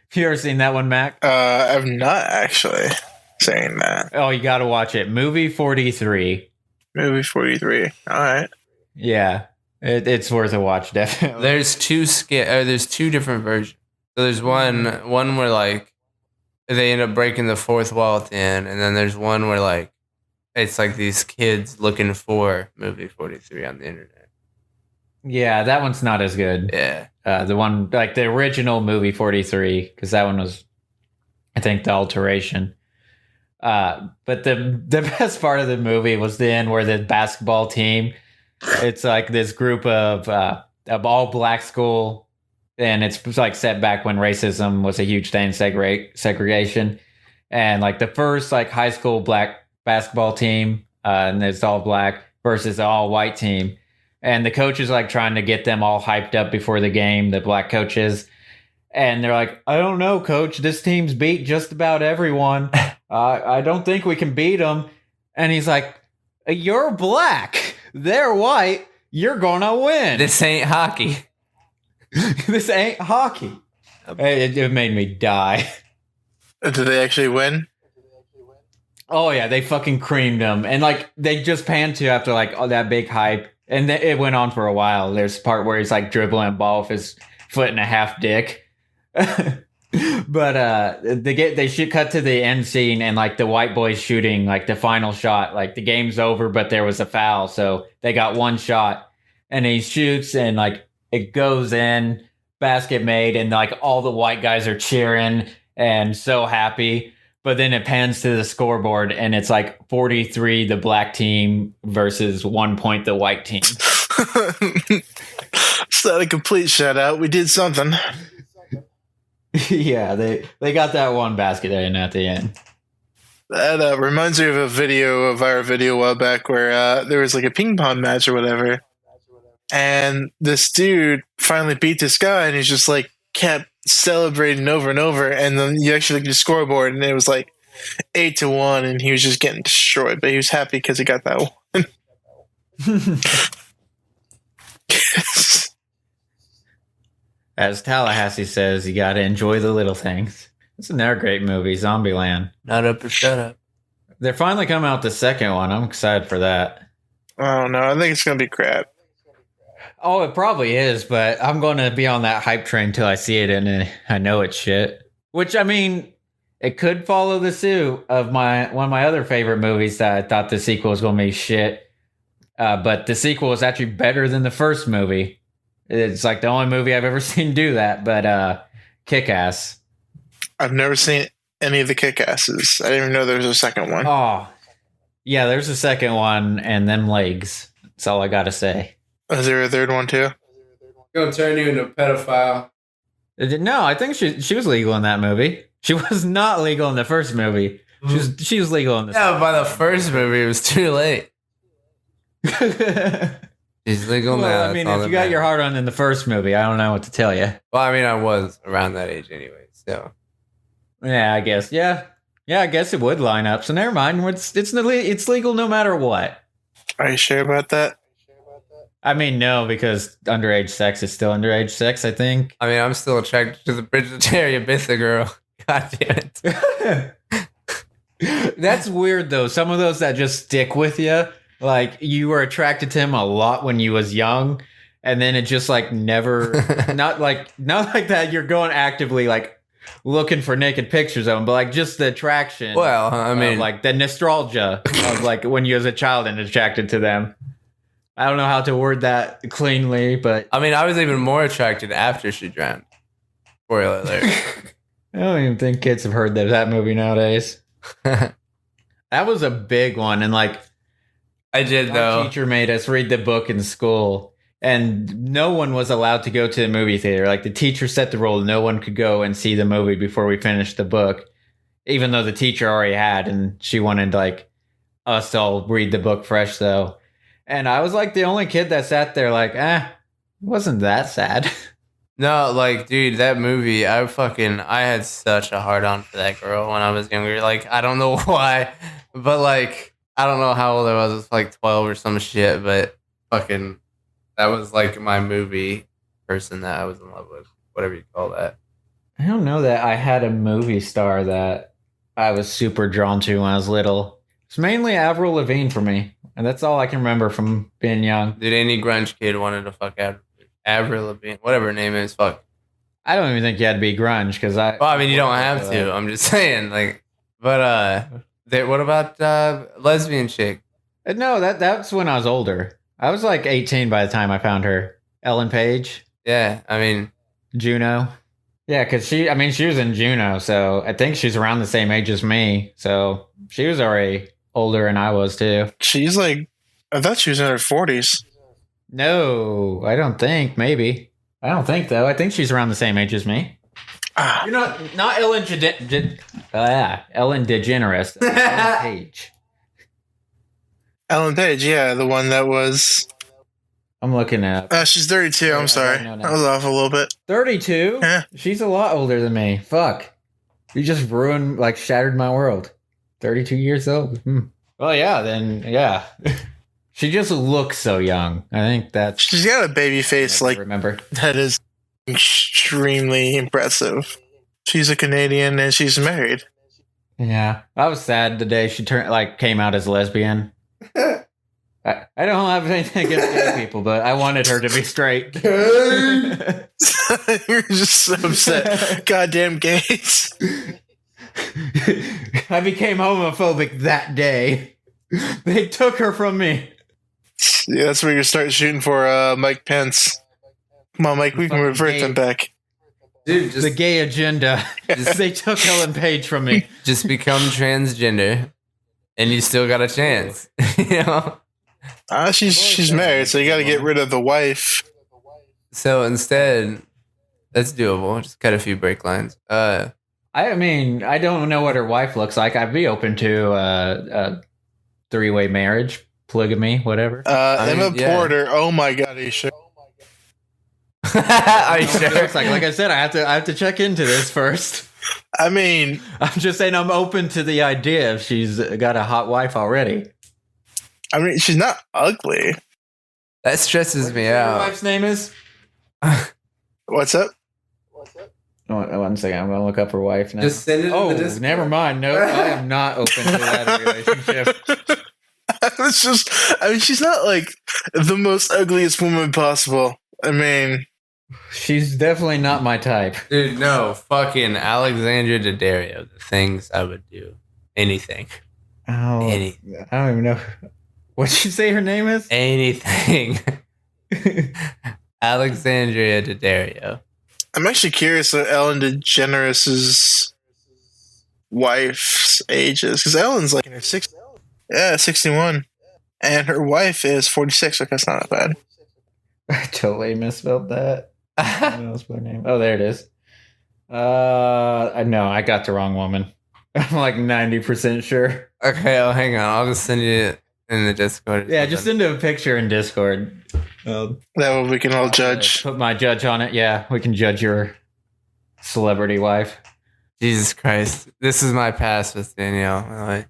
Have you ever seen that one, Mac? I've not actually saying that. Oh, you got to watch it. Movie 43. Movie 43. All right. Yeah, it's worth a watch, definitely. There's two different versions. So there's one where like they end up breaking the fourth wall at the end, and then there's one where like it's like these kids looking for movie 43 on the internet. Yeah, that one's not as good. Yeah. The one, like the original movie 43, because that one was, I think, the alteration. But the best part of the movie was the end where the basketball team, it's like this group of all black school, and it's like set back when racism was a huge thing, segregation. And like the first like high school black basketball team, and it's all black versus the all white team. And the coach is like trying to get them all hyped up before the game, the black coaches. And they're like, I don't know, coach. This team's beat just about everyone. I don't think we can beat them. And he's like, you're black. they're white. You're gonna win. This ain't hockey. This ain't hockey. It made me die. Did they actually win? Oh yeah, they fucking creamed him, and like they just panned to after like all that big hype, and it went on for a while. There's a part where he's like dribbling a ball with his foot and a half dick. But they should cut to the end scene, and like the white boys shooting like the final shot. Like the game's over, but there was a foul, so they got one shot, and he shoots, and like it goes in, basket made, and like all the white guys are cheering and so happy. But then it pans to the scoreboard, and it's like 43 the black team versus 1 point the white team. It's not a complete shutout. We did something. Yeah, they got that one basket in at the end. That reminds me of a viral video a while back where there was like a ping pong match or whatever. And this dude finally beat this guy, and he's just like kept celebrating over and over. And then you actually look at the scoreboard, and it was like 8-1, and he was just getting destroyed. But he was happy because he got that one. As Tallahassee says, you got to enjoy the little things. It's another great movie, Zombieland. Not up or shut up. They're finally coming out the second one. I'm excited for that. I don't know. I think it's gonna be crap. Oh, it probably is, but I'm going to be on that hype train until I see it, and I know it's shit. Which, I mean, it could follow the suit of one of my other favorite movies that I thought the sequel was going to be shit. But the sequel is actually better than the first movie. It's like the only movie I've ever seen do that, but Kick-Ass. I've never seen any of the Kick-Asses. I didn't even know there was a second one. Oh, yeah, there's a second one, and them legs. That's all I got to say. Is there a third one too? Gonna turn you into a pedophile. No, I think she was legal in that movie. She was not legal in the first movie. She was legal in the Yeah, by the first movie, it was too late. She's legal now. I mean, if you got your heart on in the first movie, I don't know what to tell you. Well, I mean, I was around that age anyway, so. Yeah, I guess. Yeah, I guess it would line up. So never mind. It's legal no matter what. Are you sure about that? I mean, no, because underage sex is still underage sex, I think. I mean, I'm still attracted to the Bridgetaria Bitha girl. God damn it. That's weird, though. Some of those that just stick with you, like you were attracted to him a lot when you was young, and then it just like never, not like that. You're going actively like looking for naked pictures of him, but like just the attraction. Well, I mean, like the nostalgia of like when you was a child and attracted to them. I don't know how to word that cleanly, but I mean, I was even more attracted after she drowned. Spoiler alert. I don't even think kids have heard that movie nowadays. That was a big one, and like I did our though. teacher made us read the book in school, and no one was allowed to go to the movie theater. Like the teacher set the rule, no one could go and see the movie before we finished the book, even though the teacher already had, and she wanted like us to all read the book fresh though. And I was like the only kid that sat there like, it wasn't that sad. No, like, dude, that movie, I had such a hard on for that girl when I was younger. Like, I don't know why, but like, I don't know how old I was. It was like 12 or some shit, but fucking, that was like my movie person that I was in love with, whatever you call that. I don't know that I had a movie star that I was super drawn to when I was little. It's mainly Avril Lavigne for me. And that's all I can remember from being young. Dude, any grunge kid wanted to fuck out Avril Lavigne, whatever her name is, fuck. I don't even think you had to be grunge because Well, I mean, you don't have to. I'm just saying, like, but what about lesbian chick? No, that's when I was older. I was like 18 by the time I found her. Ellen Page. Yeah, I mean, Juno. Yeah, because she was in Juno, so I think she's around the same age as me. So she was already older than I was too. She's like, I thought she was in her 40s. No, I don't think. Maybe. I don't think though. I think she's around the same age as me. You're not Ellen Ellen DeGeneres. Ellen Page. Ellen Page, yeah, the one that was. I'm looking at. She's 32. I'm sorry, I was off a little bit. 32. Yeah. She's a lot older than me. Fuck. You just ruined, like, shattered my world. 32 years old. Well, yeah. Then yeah. She just looks so young. I think that's. She's got a baby face like remember that is extremely impressive. She's a Canadian and she's married. Yeah, I was sad the day she came out as lesbian. I don't have anything against gay people, but I wanted her to be straight. You're just so upset. Goddamn gays. I became homophobic that day. They took her from me. Yeah, that's where you start shooting for Mike Pence. Come on, Mike, we can revert them back. Dude, the gay agenda. They took Ellen Page from me. Just become transgender, and you still got a chance. You know. She's married, so you got to get rid of the wife. So instead, that's doable. Just cut a few brake lines. I mean, I don't know what her wife looks like. I'd be open to a three-way marriage, polygamy, whatever. Emma Porter. Oh my God, are you sure? Are you sure? Like I said, I have to check into this first. I mean, I'm just saying I'm open to the idea if she's got a hot wife already. I mean, she's not ugly. That stresses me out. Your wife's name is? What's up? Oh, 1 second. I'm going to look up her wife now. Just send it to the the Discord. never mind. No, I am not open to that relationship. It's just, I mean, she's not like the most ugliest woman possible. I mean, she's definitely not my type. Dude, no. Fucking Alexandra Daddario. The things I would do. Anything. Oh, Anything. I don't even know. What'd you say her name is? Anything. Alexandria Daddario. I'm actually curious what Ellen DeGeneres' wife's age is. Because Ellen's like in her 60s. Yeah, 61. And her wife is 46. Like, that's not that bad. I totally misspelled that. What's her name? Oh, there it is. No, I got the wrong woman. I'm like 90% sure. Okay, oh, hang on. I'll just send you it in the Discord. Yeah, just send a picture in Discord. That way we can all judge. Put my judge on it. Yeah, we can judge your celebrity wife. Jesus Christ. This is my past with Danielle.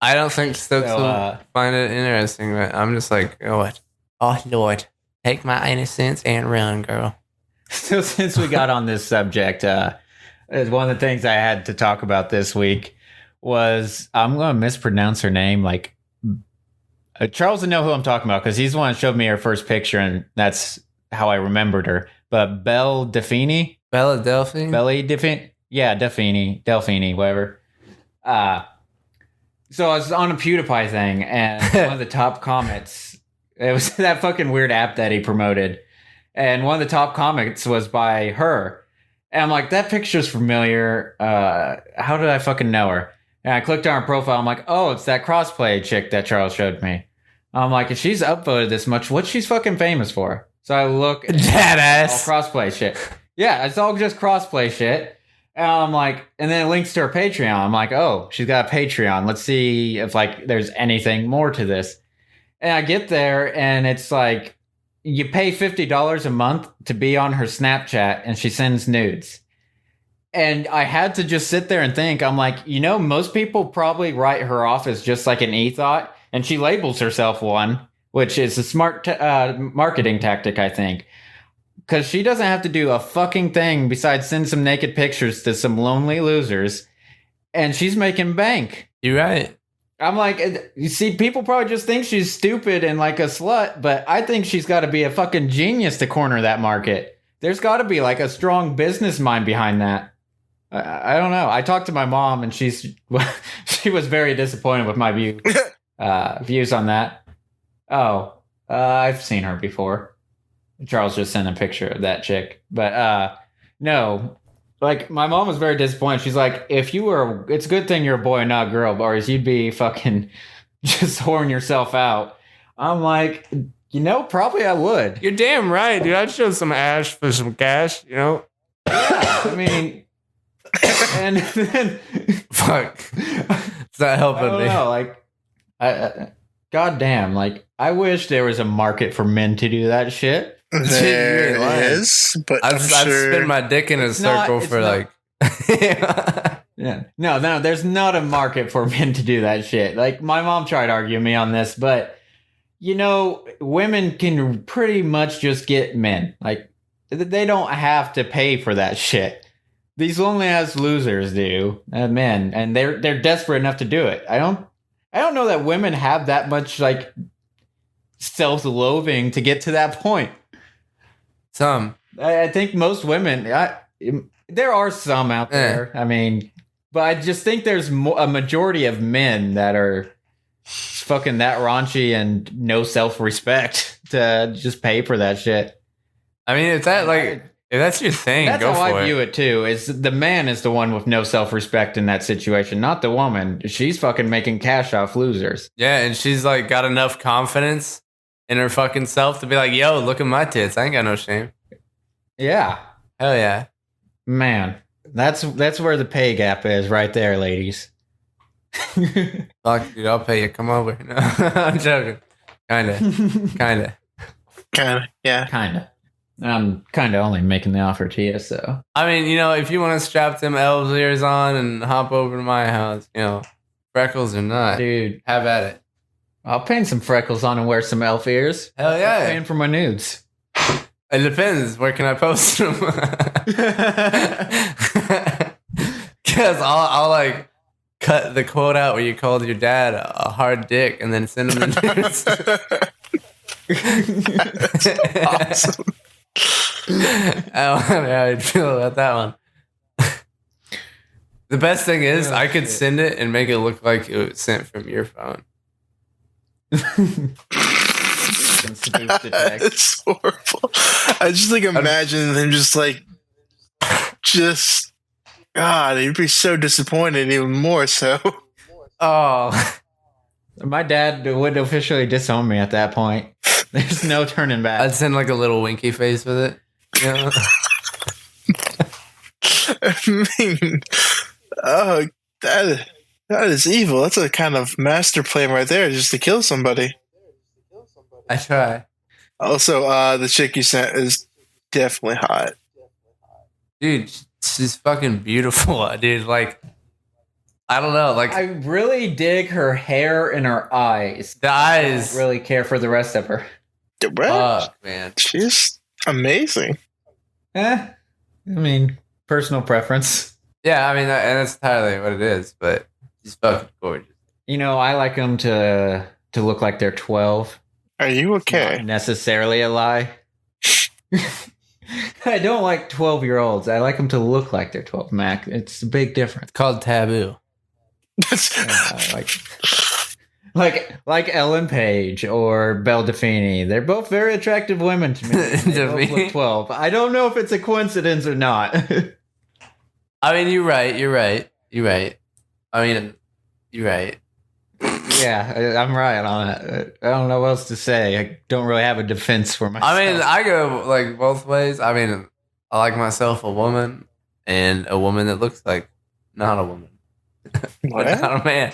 I don't think Stokes will find it interesting, but I'm just like, oh, what? Oh, Lord. Take my innocence and run, girl. So since we got on this subject, one of the things I had to talk about this week was, I'm going to mispronounce her name. Like, Charles would know who I'm talking about because he's the one that showed me her first picture, and that's how I remembered her. But Belle Delphine? Bella Delphine? Belly Delphine? Yeah, Delphine, whatever. So I was on a PewDiePie thing, and one of the top comments, it was that fucking weird app that he promoted. And one of the top comments was by her. And I'm like, that picture's familiar. How did I fucking know her? And I clicked on her profile. I'm like, oh, it's that crossplay chick that Charles showed me. I'm like, if she's upvoted this much, what's she's fucking famous for? So I look. Badass. All crossplay shit. Yeah, it's all just crossplay shit. And I'm like, and then it links to her Patreon. I'm like, oh, she's got a Patreon. Let's see if like there's anything more to this. And I get there, and it's like, you pay $50 a month to be on her Snapchat, and she sends nudes. And I had to just sit there and think, I'm like, most people probably write her off as just like an e-thot, and she labels herself one, which is a smart marketing tactic, I think. Because she doesn't have to do a fucking thing besides send some naked pictures to some lonely losers, and she's making bank. You're right. I'm like, you see, people probably just think she's stupid and like a slut, but I think she's got to be a fucking genius to corner that market. There's got to be like a strong business mind behind that. I don't know. I talked to my mom, and she was very disappointed with my views on that. Oh, I've seen her before. Charles just sent a picture of that chick, but no. Like, my mom was very disappointed. She's like, it's a good thing you're a boy and not a girl, or you'd be fucking just whoring yourself out. I'm like, probably I would. You're damn right, dude. I'd show some ash for some cash, Yeah, I mean, and then... Fuck. It's not helping me. I don't know, like, goddamn, like, I wish there was a market for men to do that shit. There is, but I've spent my dick in a circle for like... Yeah. No, there's not a market for men to do that shit. Like, my mom tried to argue me on this, but, women can pretty much just get men. Like, they don't have to pay for that shit. These lonely ass losers do, men, and they're desperate enough to do it. I don't know that women have that much, like, self-loathing to get to that point. Some. I think most women, there are some out there. I mean, but I just think there's a majority of men that are fucking that raunchy and no self-respect to just pay for that shit. I mean, if that's your thing, that's go how for I it. view it too. Is the man is the one with no self-respect in that situation, not the woman. She's fucking making cash off losers. Yeah, and she's like got enough confidence in her fucking self to be like, yo, look at my tits. I ain't got no shame. Yeah. Hell yeah. Man, that's where the pay gap is right there, ladies. Fuck, dude, I'll pay you. Come over. No, I'm joking. Kinda. Yeah. Kinda. I'm kind of only making the offer to you, so. I mean, if you want to strap them elves ears on and hop over to my house, freckles or not, Dude, have at it. I'll paint some freckles on and wear some elf ears. Hell I'm yeah. paying for my nudes. It depends. Where can I post them? Because I'll like cut the quote out where you called your dad a hard dick and then send him the nudes. That's awesome. I don't know how I'd feel about that one. The best thing is I could send it and make it look like it was sent from your phone. It's horrible. I just imagine him God, he'd be so disappointed, even more so. Oh, My dad would officially disown me at that point. There's no turning back. I'd send like a little winky face with it. I mean, oh, that is evil. That's a kind of master plan right there, just to kill somebody. I try. Also, the chick you sent is definitely hot. Dude, she's fucking beautiful, dude. Like, I don't know. Like, I really dig her hair and her eyes. the eyes. I don't really care for the rest of her. Fuck, man. She's amazing. I mean, personal preference. Yeah, I mean, and that's entirely what it is, but she's fucking gorgeous. I like them to look like they're 12. Are you okay? Not necessarily a lie. I don't like 12-year-olds. I like them to look like they're 12, Mac. It's a big difference. It's called taboo. Like Ellen Page or Belle Delphine. They're both very attractive women to me. They both look 12. I don't know if it's a coincidence or not. I mean, you're right. I mean, you're right. Yeah, I'm right on that. I don't know what else to say. I don't really have a defense for myself. I mean, I go like both ways. I mean, I like myself a woman and a woman that looks like not a woman. What? Not a man.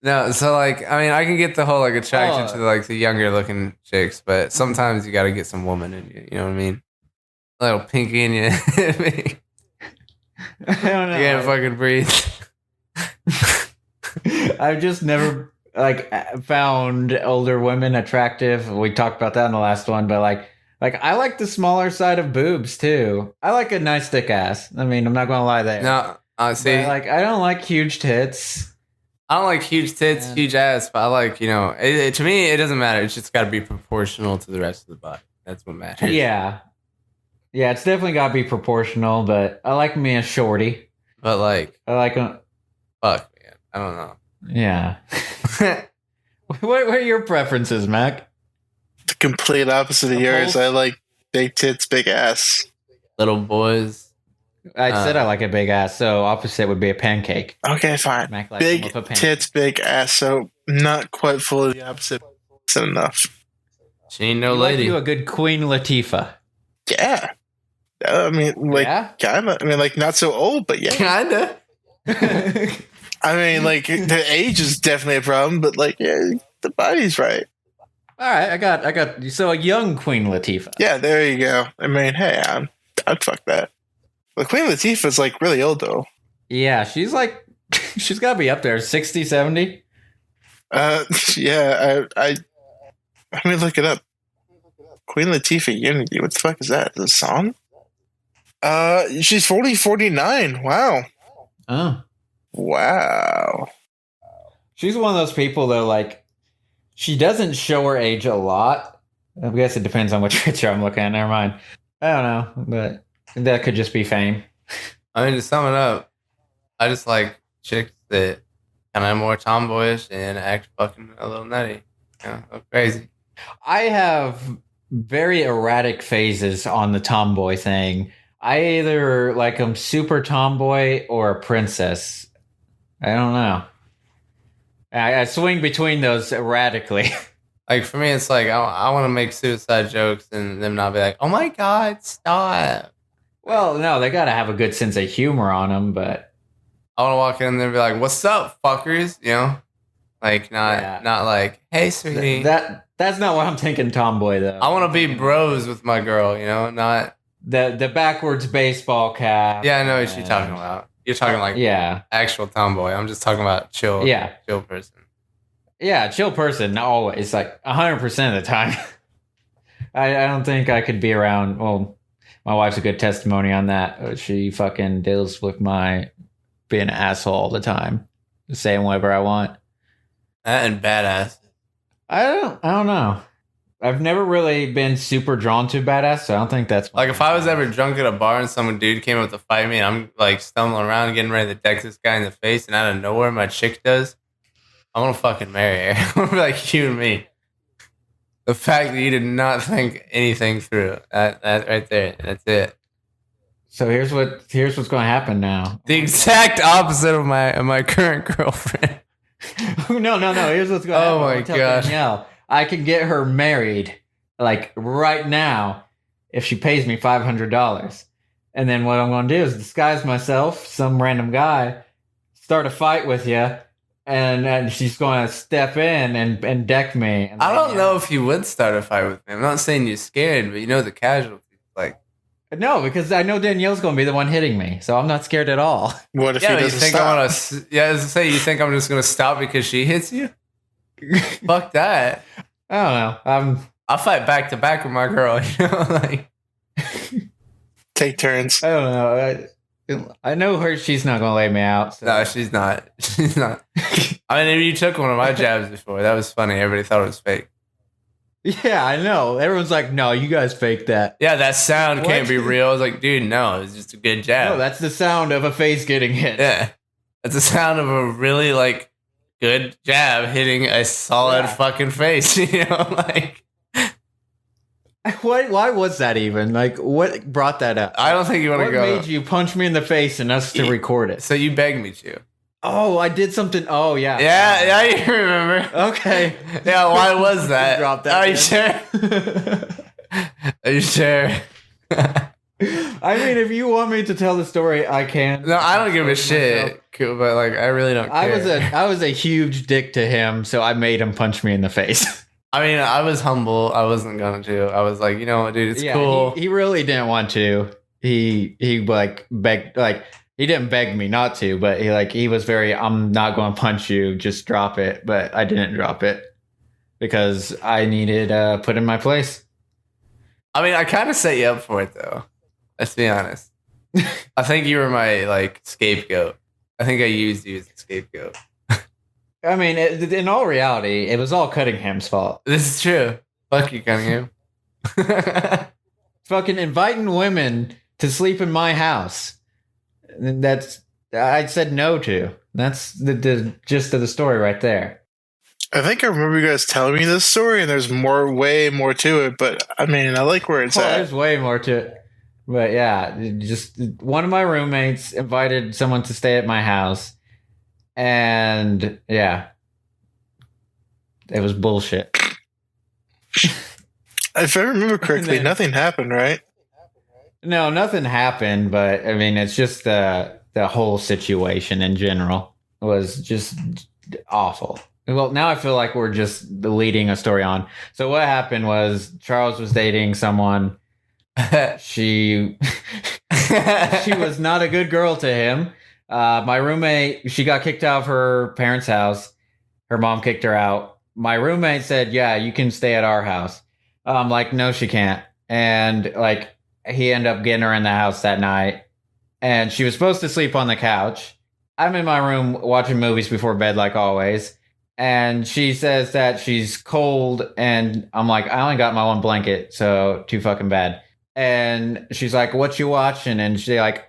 No, so like, I mean, I can get the whole like attraction to like the younger looking chicks, but sometimes you got to get some woman in you. You know what I mean? A little pinky in you. I don't know. You can't fucking breathe. I've just never found older women attractive. We talked about that in the last one, but like I like the smaller side of boobs too. I like a nice thick ass. I mean, I'm not gonna lie there. No, see, but, I don't like huge tits. I don't like huge tits, Man. huge ass, but I like, to me, it doesn't matter. It's just got to be proportional to the rest of the body. That's what matters. Yeah, it's definitely got to be proportional. But I like me a shorty. But like, I like a fuck, man. I don't know. yeah. What are your preferences, Mac? The complete opposite of yours. I like big tits, big ass. Little boys. Uh, I said I like a big ass, so opposite would be a pancake. Okay, fine. Mac likes Big them with a pancake. tits, big ass. So not quite fully the opposite. It's enough. She ain't no You like lady. you a good Queen Latifah. Yeah. I mean, Yeah? kind of. I mean, not so old, but yeah. Kinda. I mean, the age is definitely a problem, but yeah, the body's right. All right, I got so a young Queen Latifah. Yeah, there you go. I mean, hey, I'd fuck that. But Queen Latifah's really old though. Yeah, she's like, she's got to be up there, 60, 70. Yeah, I let me look it up. Queen Latifah Unity. What the fuck is that? Is it a song? She's 49. Wow. Oh. Wow. She's one of those people, though, like, she doesn't show her age a lot. I guess it depends on which picture I'm looking at. Never mind. I don't know, but that could just be fame. I mean, to sum it up, I just like chicks that kind of more tomboyish and act fucking a little nutty. You know, look crazy. I have very erratic phases on the tomboy thing. I either like I'm super tomboy or a princess. I don't know. I swing between those erratically. Like for me, it's like I want to make suicide jokes and them not be like, "Oh my god, stop." Well, no, they gotta have a good sense of humor on them, but I want to walk in there and be like, "What's up, fuckers?" You know, like not like, "Hey, sweetie." That's not what I'm thinking, tomboy though. I want to be bros with my girl. You know, not the backwards baseball cap. Yeah, I know what you're talking about. You're talking like actual tomboy. I'm just talking about chill person. Yeah, chill person always, like 100% of the time. I don't think I could be around. Well, my wife's a good testimony on that. She fucking deals with my being an asshole all the time, saying whatever I want. And badass. I don't know. I've never really been super drawn to badass, so I don't think that's like if I was ever drunk at a bar and some dude came up to fight me and I'm like stumbling around getting ready to deck this guy in the face and out of nowhere my chick does, I want to fucking marry her. I want to be like you and me. The fact that you did not think anything through, that right there, that's it. So here's what's going to happen now. The exact opposite of my current girlfriend. No. Here's what's going to happen. Oh my gosh. Danielle, I can get her married like right now if she pays me $500. And then what I'm going to do is disguise myself, some random guy, start a fight with you, and she's going to step in and deck me. And I don't know if you would start a fight with me. I'm not saying you're scared, but you know the casualties. Like, no, because I know Danielle's going to be the one hitting me, so I'm not scared at all. What if he doesn't think stop? As I say, you think I'm just going to stop because she hits you? Fuck that. I don't know. I'll fight back to back with my girl. You know, like take turns. I don't know. I know her. She's not gonna lay me out. So. No, she's not. She's not. I mean, you took one of my jabs before. That was funny. Everybody thought it was fake. Yeah, I know. Everyone's like, "No, you guys faked that." Yeah, that sound can't be real. I was like, dude, no, it's just a good jab. No, that's the sound of a face getting hit. Yeah, it's the sound of a really like good jab hitting a solid fucking face. You know, like. Why was that even? Like, what brought that up? I don't think you want to go. What made you punch me in the face and us to record it? So you begged me to. Oh, I did something. Oh, yeah. Yeah, you remember. Okay. Yeah, why was that? Drop that. Are you sure? Are you sure? I mean, if you want me to tell the story, I can. No, I don't give a shit. Cool, but like, I really don't care. I was a huge dick to him, so I made him punch me in the face. I mean, I was humble. I wasn't going to. I was like, you know what, dude, it's cool. He really didn't want to. He like begged, like he didn't beg me not to, but he was very, I'm not going to punch you, just drop it. But I didn't drop it because I needed put in my place. I mean, I kind of set you up for it though. Let's be honest. I think you were my like scapegoat. I think I used you as a scapegoat. I mean, in all reality, it was all Cunningham's fault. This is true. Fuck you, Cunningham. Fucking inviting women to sleep in my house. I said no to. That's the gist of the story right there. I think I remember you guys telling me this story, and there's way more to it. But I mean, I like where it's at. There's way more to it. But yeah, just one of my roommates invited someone to stay at my house. And yeah, it was bullshit. If I remember correctly, nothing happened, right? No, nothing happened. But I mean, it's just the whole situation in general was just awful. Well, now I feel like we're just leading a story on. So what happened was Charles was dating someone. She was not a good girl to him. My roommate, she got kicked out of her parents' house. Her mom kicked her out. My roommate said, "Yeah, you can stay at our house." I'm like, "No, she can't." And like, he ended up getting her in the house that night, and she was supposed to sleep on the couch. I'm in my room watching movies before bed, like always. And she says that she's cold, and I'm like, I only got my one blanket, so too fucking bad. And she's like, "What you watching?" And she like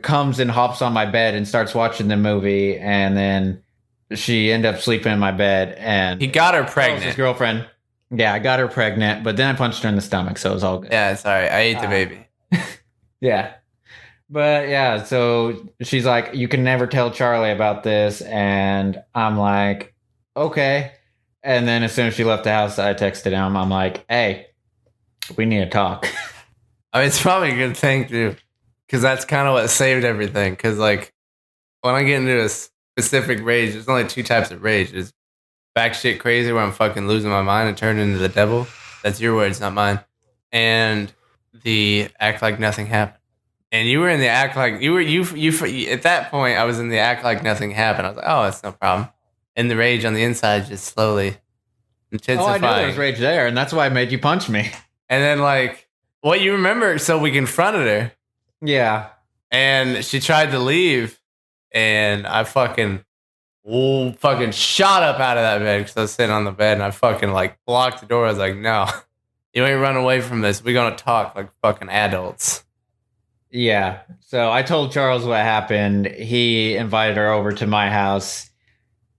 comes and hops on my bed and starts watching the movie, and then she ended up sleeping in my bed. And He got her his pregnant. girlfriend. Yeah, I got her pregnant, but then I punched her in the stomach, so it was all good. Yeah, sorry. I ate the baby. Yeah. But yeah, so she's like, "You can never tell Charlie about this." And I'm like, "Okay." And then as soon as she left the house, I texted him. I'm like, "Hey, we need to talk." I mean, it's probably a good thing too, because that's kind of what saved everything. Because like, when I get into a specific rage, there's only two types of rage. There's batshit crazy, where I'm fucking losing my mind and turning into the devil. That's your words, not mine. And the act like nothing happened. And you were in the act like you at that point. I was in the act like nothing happened. I was like, "Oh, it's no problem." And the rage on the inside just slowly Oh, intensifying. I knew there was rage there, and that's why I made you punch me. And then like, what you remember? So we confronted her, Yeah. and she tried to leave, and I fucking shot up out of that bed because I was sitting on the bed, and I fucking like blocked the door. I was like, "No, you ain't run away from this. We're gonna talk like fucking adults." Yeah. So I told Charles what happened. He invited her over to my house.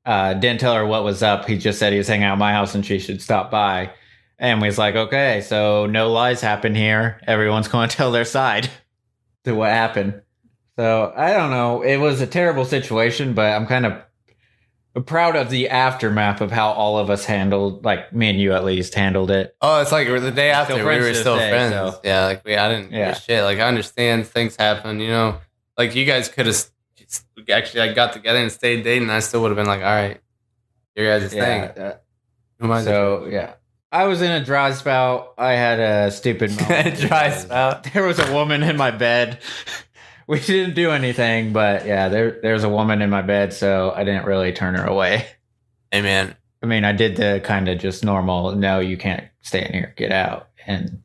Didn't tell her what was up. He just said he was hanging out at my house and she should stop by. And we was like, "Okay, so no lies happen here. Everyone's going to tell their side to what happened." So I don't know. It was a terrible situation, but I'm kind of proud of the aftermath of how all of us handled, like me and you at least, handled it. Oh, it's like the day after Still we friends were to this still day, friends. so. Yeah, like I didn't give a shit. Like, I understand things happen, you know. Like, you guys could have actually like got together and stayed dating. I still would have been like, "All right, your guys' thing." Who am I? So yeah, I was in a dry spout. I had a stupid moment. Dry spout. There was a woman in my bed. We didn't do anything, but yeah, there's a woman in my bed, so I didn't really turn her away. Hey man, I mean, I did the kind of just normal, "No, you can't stay in here, get out," and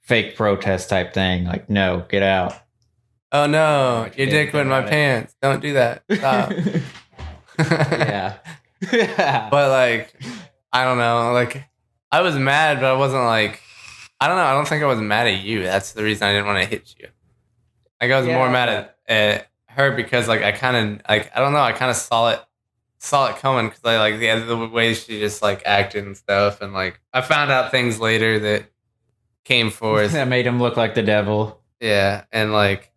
fake protest type thing, like, "No, get out." oh no, What your you dick did went in my about it. pants. Don't do that. Stop. Yeah. Yeah. But like, I don't know. Like, I was mad, but I wasn't like, I don't know. I don't think I was mad at you. That's the reason I didn't want to hit you. Like, I was more mad at her because like I kind of like, I don't know. I kind of saw it coming because I like the way she just like acted and stuff, and like I found out things later that came forth. That made him look like the devil. Yeah, and like,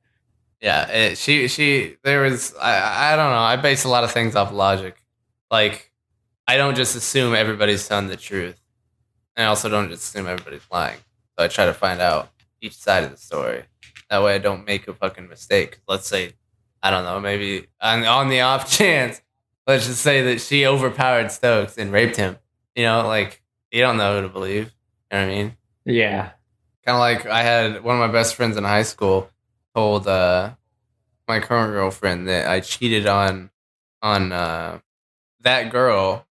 yeah, there was I don't know. I base a lot of things off logic. Like, I don't just assume everybody's telling the truth. I also don't just assume everybody's lying. So I try to find out each side of the story. That way I don't make a fucking mistake. Let's say, I don't know, maybe on the off chance, let's just say that she overpowered Stokes and raped him. You know, like, you don't know who to believe. You know what I mean? Yeah. Kind of like I had one of my best friends in high school told my current girlfriend that I cheated on that girl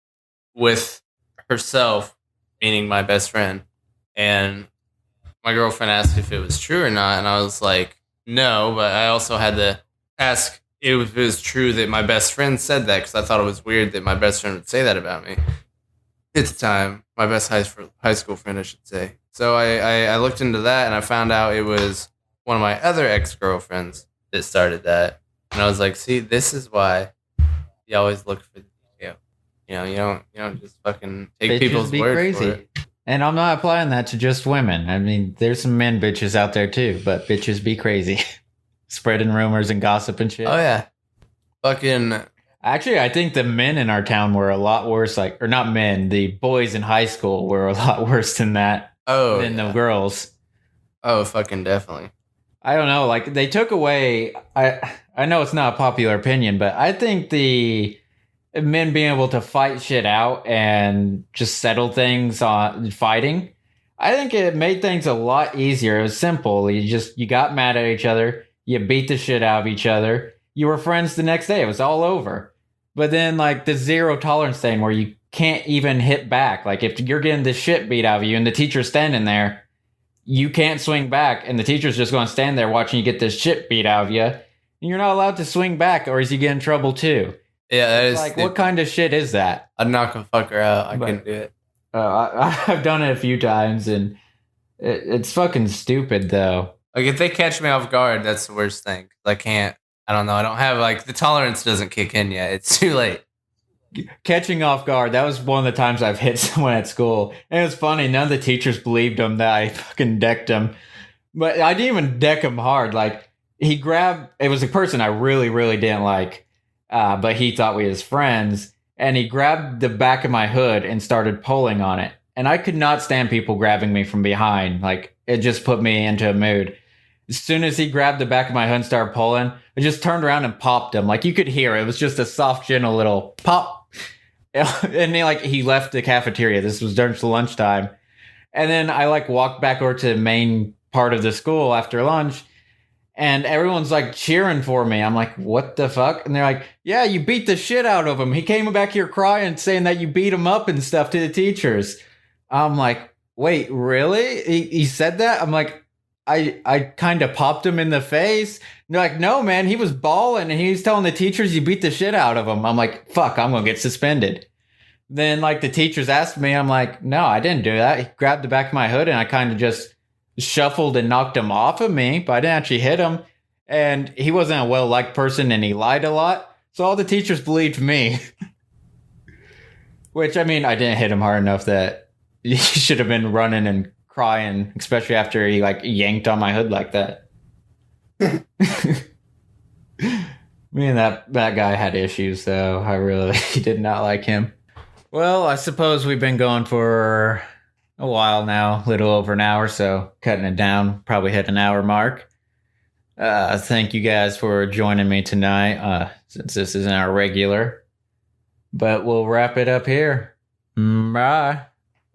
with herself, meaning my best friend. And my girlfriend asked if it was true or not, and I was like, no, but I also had to ask if it was true that my best friend said that, because I thought it was weird that my best friend would say that about me. At the time, my best high school friend, I should say. So I looked into that, and I found out it was one of my other ex-girlfriends that started that. And I was like, see, this is why you always look for the detail. You know, you don't just fucking take Bitches people's be word crazy. for it. And I'm not applying that to just women. I mean, there's some men bitches out there too, but bitches be crazy. Spreading rumors and gossip and shit. Oh yeah. Fucking Actually, I think the men in our town were a lot worse, like, or not men, the boys in high school were a lot worse than that than the girls. Oh, fucking definitely. I don't know, like they took away I know it's not a popular opinion, but I think the men being able to fight shit out and just settle things on fighting, I think it made things a lot easier. It was simple. You got mad at each other, you beat the shit out of each other, you were friends the next day. It was all over. But then like the zero tolerance thing where you can't even hit back. Like if you're getting the shit beat out of you and the teacher's standing there, you can't swing back, and the teacher's just going to stand there watching you get this shit beat out of you. And you're not allowed to swing back, or is he get in trouble too? Yeah, that is like, stupid. what kind of shit is that? I'd knock a fucker out. I couldn't do it. I've done it a few times, and it's fucking stupid, though. Like, if they catch me off guard, that's the worst thing. I don't know. I don't have, like, the tolerance doesn't kick in yet. It's too late. Catching off guard, that was one of the times I've hit someone at school. And it was funny, none of the teachers believed him that I fucking decked him. But I didn't even deck him hard. Like, it was a person I really, really didn't like, but he thought we was friends. And he grabbed the back of my hood and started pulling on it. And I could not stand people grabbing me from behind. Like, it just put me into a mood. As soon as he grabbed the back of my hood and started pulling, I just turned around and popped him. Like, you could hear it. It was just a soft, gentle little pop. And he left the cafeteria. This was during lunchtime. And then I walked back over to the main part of the school after lunch. And everyone's cheering for me. I'm like, what the fuck? And they're like, yeah, you beat the shit out of him. He came back here crying, saying that you beat him up and stuff to the teachers. I'm like, wait, really? He said that? I'm like, I kind of popped him in the face. And they're like, no, man, he was bawling and he was telling the teachers you beat the shit out of him. I'm like, fuck, I'm going to get suspended. Then the teachers asked me, I'm like, no, I didn't do that. He grabbed the back of my hood and I kind of just shuffled and knocked him off of me, but I didn't actually hit him. And he wasn't a well-liked person and he lied a lot. So all the teachers believed me. Which, I mean, I didn't hit him hard enough that he should have been running and crying, especially after he yanked on my hood like that. Me and that guy had issues, so I really did not like him. Well, I suppose we've been going for a while now, a little over an hour, so cutting it down, probably hit an hour mark. Thank you guys for joining me tonight, since this isn't our regular. But we'll wrap it up here. Bye.